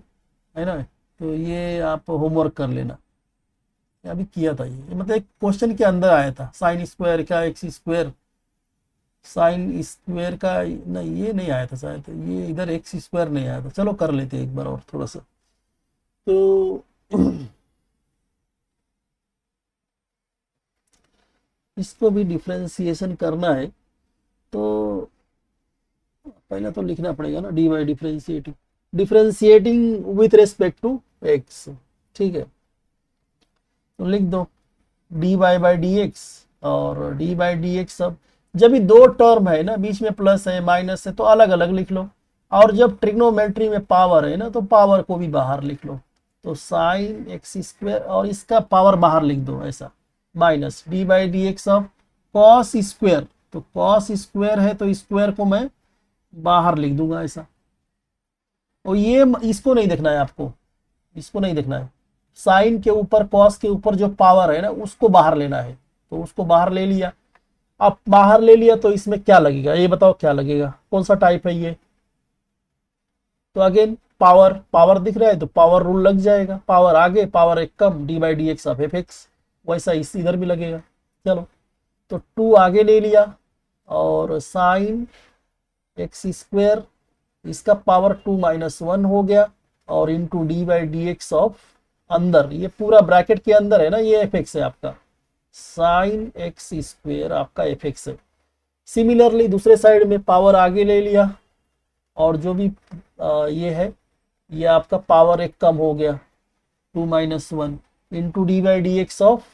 है ना, तो ये आप होमवर्क कर लेना, ये अभी किया था ये मतलब एक क्वेश्चन के अंदर आया था, साइन स्क्वायर का एक्स स्क्वायर, साइन स्क्वायर का नहीं, ये नहीं आया था शायद, ये इधर एक्स स्क्वायर नहीं आया था। चलो कर लेते एक बार और थोड़ा सा। तो इसको भी डिफ्रेंसिएशन करना है, तो पहले तो लिखना पड़ेगा ना differentiating with respect to x, ठीक है। तो लिख दो dy/dx, और dy/dx अब जब भी दो टर्म है ना, बीच में प्लस है माइनस है, तो अलग अलग लिख लो। और जब ट्रिग्नोमेट्री में पावर है ना, तो पावर को भी बाहर लिख लो। तो साइन एक्स स्क्वायर और इसका पावर बाहर लिख दो ऐसा, minus D by d x of cos square. तो कॉस स्क्वायर है तो स्क्वायर को मैं बाहर लिख दूंगा ऐसा। और ये इसको नहीं देखना है आपको, इसको नहीं देखना है। साइन के ऊपर कॉस के ऊपर जो पावर है ना, उसको बाहर लेना है। तो उसको बाहर ले लिया। अब बाहर ले लिया तो इसमें क्या लगेगा, ये बताओ क्या लगेगा, कौन सा टाइप है ये। तो अगेन पावर, पावर दिख रहा है तो पावर रूल लग जाएगा, पावर आगे पावर एक कम, d by d x of f x. वैसा इस इधर भी लगेगा। चलो, तो 2 आगे ले लिया और साइन एक्स स्क्वायर, इसका पावर 2 माइनस 1 हो गया, और into d by d x of, अंदर ये पूरा ब्रैकेट के अंदर है ना, ये एफ एक्स है आपका, साइन एक्स स्क्वायर आपका एफ एक्स है। सिमिलरली दूसरे साइड में पावर आगे ले लिया, और जो भी ये है, ये आपका पावर एक कम हो गया, 2 minus 1 into d by d x of,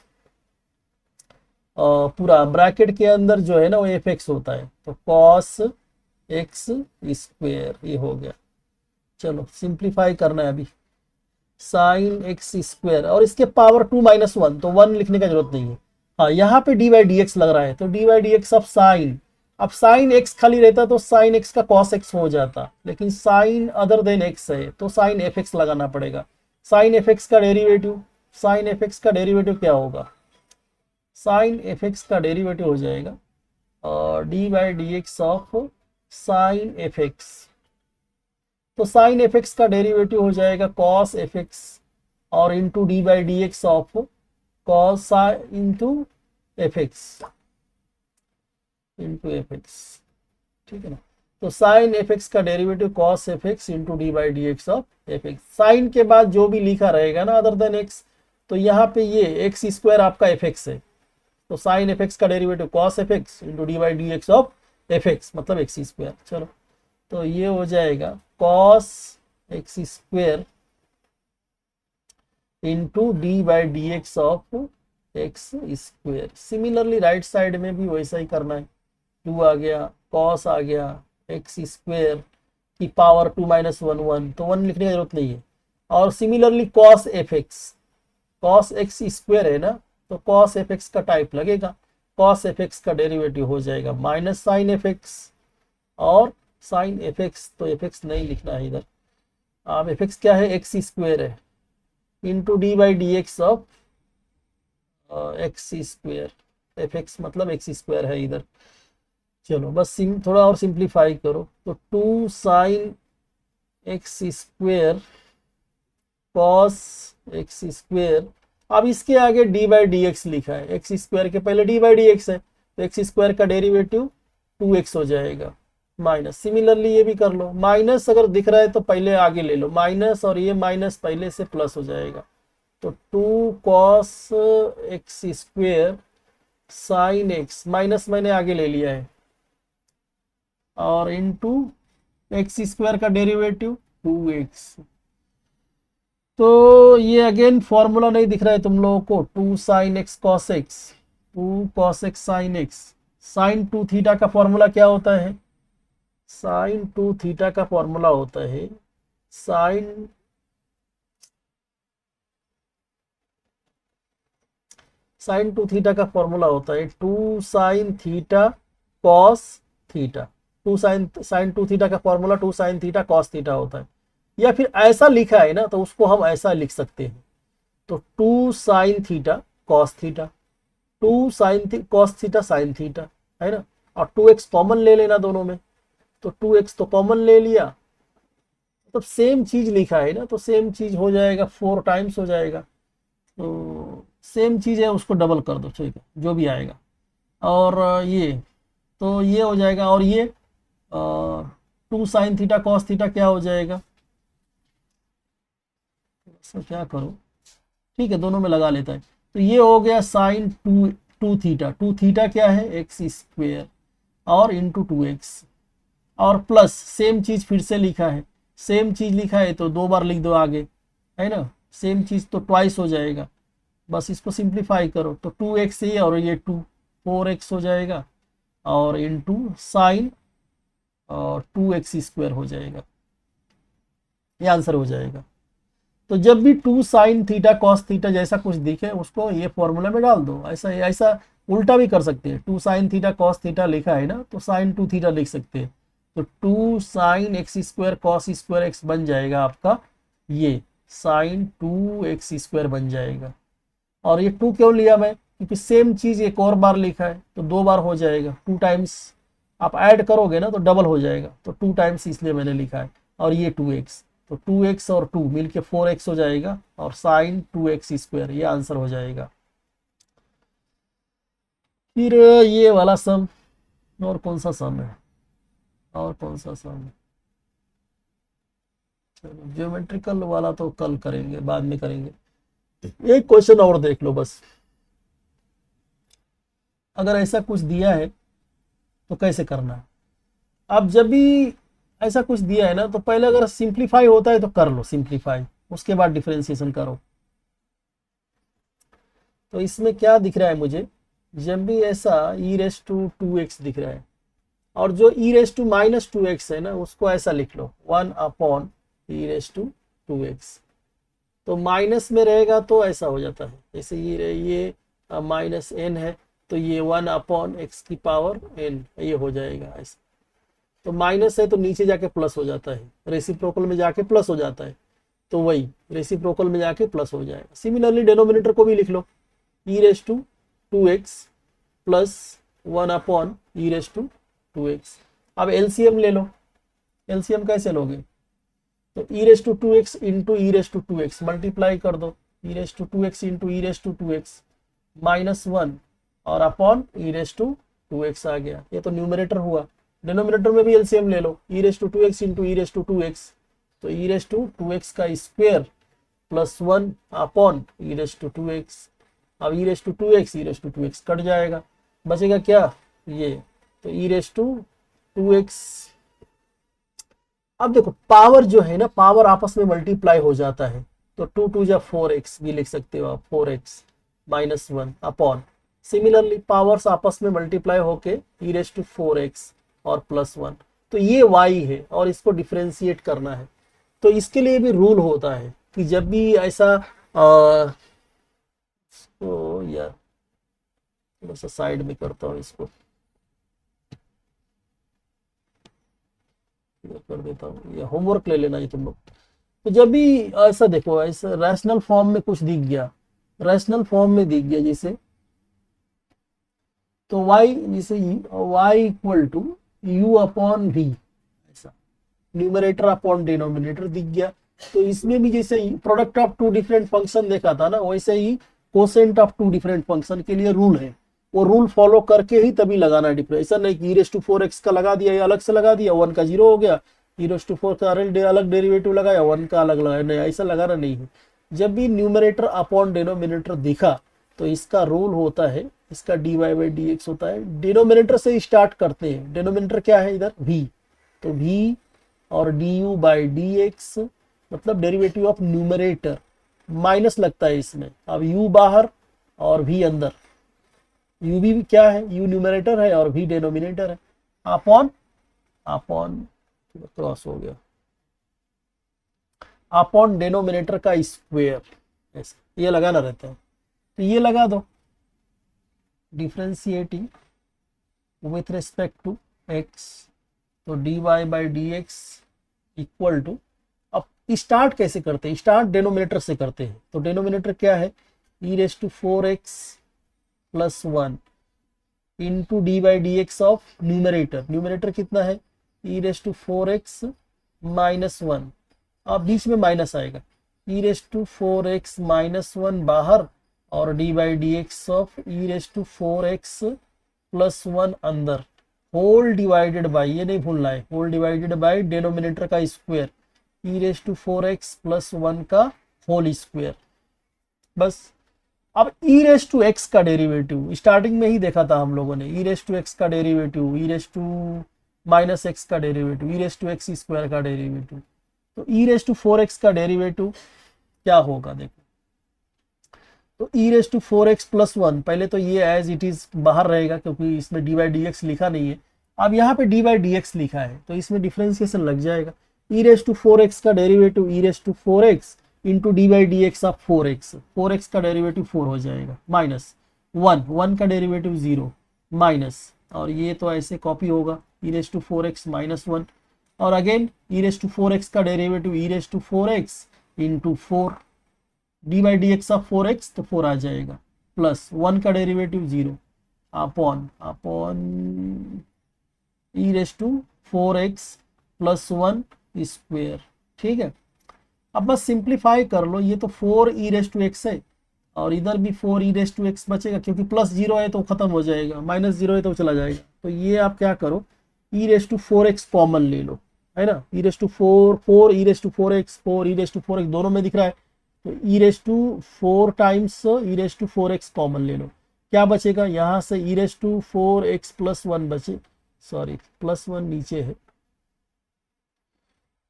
पूरा ब्रैकेट के अंदर जो है ना वो एफ एक्स होता है, तो कॉस एक्स स्क्वायर, ये हो गया। चलो सिंप्लीफाई करना है अभी, साइन एक्स स्क्वायर और इसके पावर 2 माइनस 1, तो 1 लिखने का जरूरत नहीं है। हाँ, यहाँ पे डी बाई डी एक्स लग रहा है, तो d by d x of sign, अब साइन एक्स खाली रहता तो साइन एक्स का कॉस एक्स हो जाता, लेकिन साइन अदर देन एक्स है तो साइन एफ एक्स लगाना पड़ेगा। साइन एफ एक्स का डेरिवेटिव, साइन एफ एक्स का डेरिवेटिव क्या होगा, साइन एफ एक्स का डेरिवेटिव हो जाएगा d by d x of sign F x. तो साइन एफ एक्स का डेरिवेटिव हो जाएगा कॉस एफ एक्स और into d by d x of cos into F x, into F x, ठीक है ना। तो साइन एफ एक्स का derivative cos F x into d by d x of f x. Sine के बाद जो भी लिखा रहेगा ना अदर देन एक्स, तो यहाँ पे ये एक्स स्क्वायर आपका एफ एक्स है, तो साइन एफ एक्स का derivative cos F x into d by d x of f x, मतलब एक्स स्क्वायर। चलो, तो ये हो जाएगा cos x square into d by d x of x square. Similarly right side में भी वैसा ही करना है, 2 आ गया, कॉस आ गया, एक्स स्क्वायर की पावर 2 माइनस 1 1, तो 1 लिखने की जरूरत नहीं है। और similarly cos F x, cos x square है ना, तो कॉस एफ एक्स का टाइप लगेगा, कॉस एफ एक्स का डेरिवेटिव हो जाएगा माइनस साइन एफ एक्स और साइन एफ एक्स, तो एफ एक्स नहीं लिखना है इधर। अब एफ एक्स क्या है, एक्स स्क्वायर है, into d by d x of x square, F x मतलब एक्स स्क्वायर है इधर। चलो बस थोड़ा और सिंप्लीफाई करो, तो 2 sine x square cos x square, अब इसके आगे डी बाई डी एक्स लिखा है, एक्स स्क्वायर के पहले डी बाई डी एक्स है, तो एक्स स्क्वायर का डेरिवेटिव 2x हो जाएगा माइनस। सिमिलरली ये भी कर लो, माइनस अगर दिख रहा है तो पहले आगे ले लो माइनस, और ये माइनस पहले से प्लस हो जाएगा, तो 2 cos x square sine x, minus मैंने आगे ले लिया है, और इंटू एक्स स्क्वायर का डेरिवेटिव 2x। तो ये अगेन फॉर्मूला नहीं दिख रहा है तुम लोगों को, 2 sine x cos x, 2 cos x sine x, sine 2 theta का फॉर्मूला क्या होता है, साइन 2 थीटा का फॉर्मूला होता है साइन साइन 2 थीटा का फॉर्मूला होता है 2 sine theta cos theta. 2 sine 2 theta का formula 2 sine theta cos theta होता है, या फिर ऐसा लिखा है ना तो उसको हम ऐसा लिख सकते हैं, तो 2 sine theta cos theta, 2 sine cos theta sine theta, है ना। और 2x कॉमन ले लेना दोनों में, तो 2x तो कॉमन ले लिया, तो सेम चीज लिखा है ना, तो सेम चीज हो जाएगा 4 टाइम्स हो जाएगा, तो सेम चीज है उसको डबल कर दो, ठीक है जो भी आएगा। और ये तो ये हो जाएगा, और ये 2 साइन थीटा कॉस थीटा क्या हो जाएगा, तो क्या करो, ठीक है दोनों में लगा लेता है, तो ये हो गया साइन 2 थीटा, 2 थीटा क्या है एक्स स्क्वायर और इंटू 2x, और प्लस सेम चीज फिर से लिखा है, सेम चीज लिखा है तो 2 बार लिख दो आगे, है ना, सेम चीज तो ट्वाइस हो जाएगा, बस इसको सिंप्लीफाई करो, तो 2x ये और ये 2 4x हो जाएगा, और इंटू साइन और 2x² हो जाएगा, ये आंसर हो जाएगा। तो जब भी 2 साइन थीटा कॉस थीटा जैसा कुछ दिखे उसको ये फॉर्मूला में डाल दो। ऐसा ऐसा उल्टा भी कर सकते हैं, 2 साइन थीटा कॉस थीटा लिखा है ना, तो साइन 2 थीटा लिख सकते हैं। तो 2 sign x² cos square x बन जाएगा आपका, ये साइन 2x² बन जाएगा। और ये 2 क्यों लिया मैं, क्योंकि सेम चीज एक और बार लिखा है तो 2 बार हो जाएगा, 2 टाइम्स आप ऐड करोगे ना तो डबल हो जाएगा, तो 2 टाइम्स इसलिए मैंने लिखा है। और ये 2x, तो 2x और 2 मिलके 4x हो जाएगा, और साइन 2x², ये आंसर हो जाएगा। फिर ये वाला सम, और कौन सा सम है, और कौन सा सम है, चलो ज्योमेट्रिकल वाला तो कल करेंगे, बाद में करेंगे। एक क्वेश्चन और देख लो बस। अगर ऐसा कुछ दिया है तो कैसे करना है। अब जब भी ऐसा कुछ दिया है ना तो पहले अगर सिंप्लीफाई होता है तो कर लो सिंप्लीफाई, उसके बाद डिफरेंशिएशन करो। तो इसमें क्या दिख रहा है मुझे, जब भी ऐसा e⁻² दिख रहा है, और जो e⁻⁻² है ना उसको ऐसा लिख लो 1/e⁻²। तो माइनस में रहेगा तो ऐसा हो जाता है, जैसे ये -n है तो ये 1/x⁴n ये हो जाएगा ऐसा। तो माइनस है तो नीचे जाके प्लस हो जाता है, रेसिप्रोकल में जाके प्लस हो जाता है, तो वही रेसिप्रोकल में जाके प्लस हो जाएगा। सिमिलरली डिनोमिनेटर को भी लिख लो e⁻² प्लस 1/e⁻²। अब एलसीएम ले लो, एलसीएम कैसे लोगे, तो e⁻² इंटू e⁻² मल्टीप्लाई कर दो, e⁻² इंटू e⁻² -1 और अपॉन e⁻² आ गया, ये तो न्यूमरेटर हुआ। डिनोमिनेटर में भी एलसीएम ले लो, e⁻² इंटू e⁻², तो e⁻² का स्क्वायर प्लस 1 अपॉन e⁻²। अब e⁻² कट जाएगा, बचेगा क्या, ये तो e⁻²। अब देखो पावर जो है ना, पावर आपस में मल्टीप्लाई हो जाता है, तो 2 2 जा 4x भी लिख सकते हो आप, 4x -1 अपॉन, सिमिलरली पावर्स आपस में मल्टीप्लाई होके e⁻4x और +1, तो ये y है और इसको डिफरेंशिएट करना है। तो इसके लिए भी रूल होता है कि जब भी ऐसा तो यार थोड़ा सा साइड में करता हूँ, इसको कर देता हूँ, ये होमवर्क ले लेना ये तुम लोग। तो जब भी ऐसा देखो, ऐसा रैशनल फॉर्म में कुछ दिख गया, रैशनल फॉर्म में दिख गया जैसे, तो y जैसे y = u/v, ऐसा न्यूमरेटर अपॉन डिनोमिनेटर दिख गया। तो इसमें भी जैसे प्रोडक्ट ऑफ 2 डिफरेंट फंक्शन देखा था ना, वैसे ही कोसेंट ऑफ 2 डिफरेंट फंक्शन के लिए रूल है, वो रूल फॉलो करके ही तभी लगाना डिफरेंस। ऐसा नहीं कि e⁻4x का लगा दिया या अलग से लगा दिया, 1 का 0 हो गया, e⁻4 का अलग डेरिवेटिव लगाया, 1 का अलग लगाया, नहीं ऐसा लगाना नहीं है। जब भी न्यूमरेटर अपॉन डिनोमिनेटर दिखा तो इसका रूल होता है, इसका dy/dx होता है। डिनोमिनेटर से स्टार्ट करते हैं, डिनोमिनेटर क्या है इधर v, तो v और du/dx मतलब डेरिवेटिव ऑफ न्यूमरेटर, माइनस लगता है इसमें, अब u बाहर और v अंदर, u भी क्या है, u न्यूमरेटर है और v डिनोमिनेटर है, अपॉन क्रॉस हो गया, अपॉन डिनोमिनेटर का स्क्वायर, ऐसा ये लगाना रहता है। तो ये लगा दो, differentiating with respect to x, तो dy/dx इक्वल टू, अब स्टार्ट कैसे करते हैं, स्टार्ट डिनोमिनेटर से करते हैं। तो डिनोमिनेटर क्या है, e⁻4x + 1 into dy/dx of numerator, numerator कितना है e⁻4x - 1, अब बीच में माइनस आएगा, e⁻4x - 1 बाहर और dy/dx ऑफ e⁻4x + 1 अंदर, होल डिवाइडेड बाई, ये नहीं भूलना है, होल डिवाइडेड बाई डिनोमिनेटर का स्क्वायर, e⁻4x + 1 का होल स्क्वायर, बस। अब e⁻x का डेरिवेटिव स्टार्टिंग में ही देखा था हम लोगों ने, e⁻x का डेरिवेटिव, e⁻−x का डेरिवेटिव, e⁻x² का डेरिवेटिव, तो e⁻4x का डेरिवेटिव क्या होगा देखो, तो e raise to 4x plus 1, पहले तो ये एज इट इज बाहर रहेगा क्योंकि इसमें डी बाई डी एक्स लिखा नहीं है। अब यहाँ पे डी बाई डी एक्स लिखा है तो इसमें डिफ्रेंसिएशन लग जाएगा। ई रेस टू 4x का derivative e raise to 4x into d by d x of 4x, 4x का डेरिवेटिव 4 हो जाएगा, माइनस 1 का डेरिवेटिव 0 माइनस, और ये तो ऐसे कॉपी होगा ई रेस टू 4x माइनस 1, और again e raise to 4x का derivative e raise to 4x into 4, d by d x of 4x तो 4 आ जाएगा, प्लस 1 का derivative 0 upon e raise to 4x plus 1 square. ठीक है, अब बस सिंप्लीफाई कर लो, ये तो 4 ई रेस टू एक्स है और इधर भी 4 ई रेस टू एक्स बचेगा क्योंकि प्लस 0 है तो खत्म हो जाएगा, माइनस 0 है तो चला जाएगा। तो ये आप क्या करो, ई रेस टू 4x कॉमन ले लो, है ना, e raise to 4 e raise to 4x 4 e raise to 4x दोनों में दिख रहा है, तो e raise to 4 times e raise to 4x common ले लो, क्या बचेगा यहाँ से ई रेस टू 4x प्लस 1 बचे, सॉरी प्लस 1 नीचे है,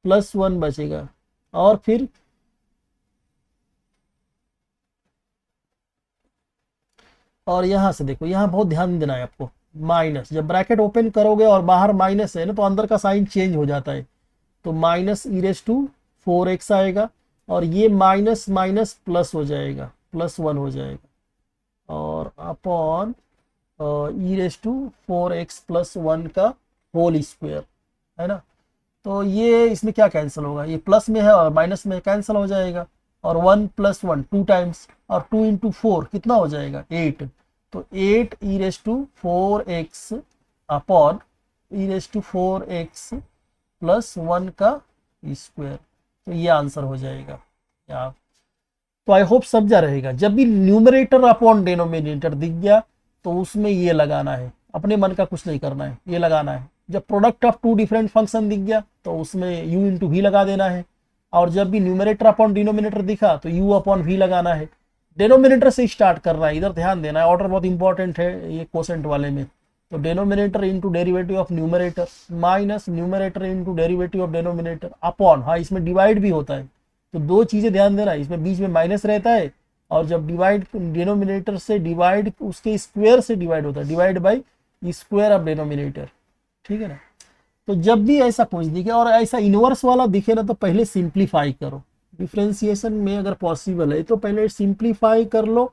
प्लस 1 बचेगा, और फिर और यहां से देखो, यहां बहुत ध्यान देना है आपको, माइनस, जब ब्रैकेट ओपन करोगे और बाहर माइनस है ना तो अंदर का साइन चेंज हो जाता है, तो minus e raise to 4x आएगा और ये माइनस माइनस प्लस हो जाएगा, प्लस 1 हो जाएगा, और upon e raise to 4x plus 1 का होल स्क्वायर, है ना। तो ये इसमें क्या कैंसिल होगा, ये प्लस में है और माइनस में कैंसिल हो जाएगा, और 1 प्लस 1 2 टाइम्स, और 2 इंटू 4 कितना हो जाएगा 8, तो 8 e raise to 4x upon e raise to 4x plus 1 का स्क्वायर, तो ये आंसर हो जाएगा यहाँ। तो आई होप समझा रहेगा, जब भी न्यूमरेटर अपॉन डिनोमिनेटर दिख गया तो उसमें ये लगाना है, अपने मन का कुछ नहीं करना है, ये लगाना है। जब product of two different function दिख गया तो उसमें u इंटू वी लगा देना है, और जब भी न्यूमरेटर अपॉन डिनोमिनेटर दिखा तो u अपॉन वी लगाना है। डिनोमिनेटर से स्टार्ट करना है, इधर ध्यान देना है, ऑर्डर बहुत इंपॉर्टेंट है ये क्वोशेंट वाले में। तो denominator into derivative of numerator minus numerator into derivative of denominator upon, हाँ इसमें डिवाइड भी होता है, तो दो चीजें ध्यान देना, इसमें बीच में माइनस रहता है, और जब डिवाइड डिनोमिनेटर से डिवाइड उसके स्क्वायर से डिवाइड होता है, divide by square of denominator, ठीक है ना। तो जब भी ऐसा कुछ दिखे और ऐसा इनवर्स वाला दिखे ना तो पहले सिंप्लीफाई करो, डिफ्रेंसिएशन में अगर पॉसिबल है तो पहले सिंप्लीफाई कर लो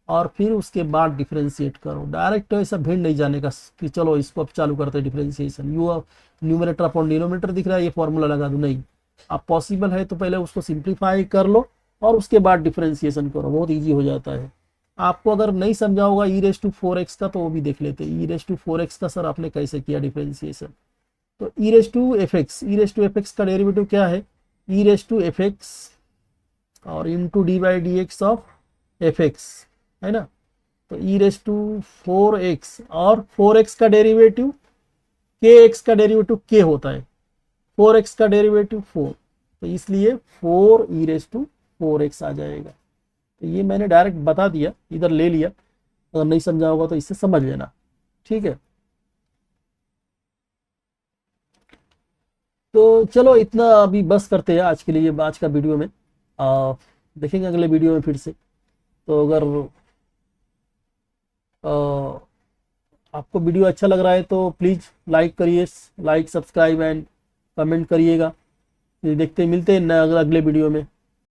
और फिर उसके बाद डिफ्रेंशिएट करो। डायरेक्ट तो ऐसा भीड़ नहीं जाने का कि चलो इसको अब चालू करते हैं differentiation, you numerator upon denominator दिख रहा है ये फॉर्मूला लगा दो, नहीं, आप पॉसिबल है तो पहले उसको सिंप्लीफाई कर लो और उसके बाद डिफ्रेंशिएशन करो, बहुत ईजी हो जाता है। आपको अगर नहीं समझा होगा ई रेस टू 4x का तो वो भी देख लेते हैं, ई रेस टू 4x का सर आपने कैसे किया डिफ्रेंशिएशन। तो e raise to f x का डेरिवेटिव क्या है, e raise to f x और into d by d x of f x, है ना। तो ई रेस टू 4x और 4x का डेरिवेटिव kx का डेरिवेटिव k होता है, 4x का डेरिवेटिव 4, तो इसलिए 4 ई रेस टू 4x आ जाएगा। तो ये मैंने डायरेक्ट बता दिया, इधर ले लिया, अगर नहीं समझा होगा तो इससे समझ लेना, ठीक है। तो चलो इतना अभी बस करते हैं आज के लिए, आज का वीडियो में देखेंगे अगले वीडियो में फिर से। तो अगर आपको वीडियो अच्छा लग रहा है तो प्लीज़ लाइक करिए, लाइक सब्सक्राइब एंड कमेंट करिएगा। देखते मिलते हैं अगले वीडियो में।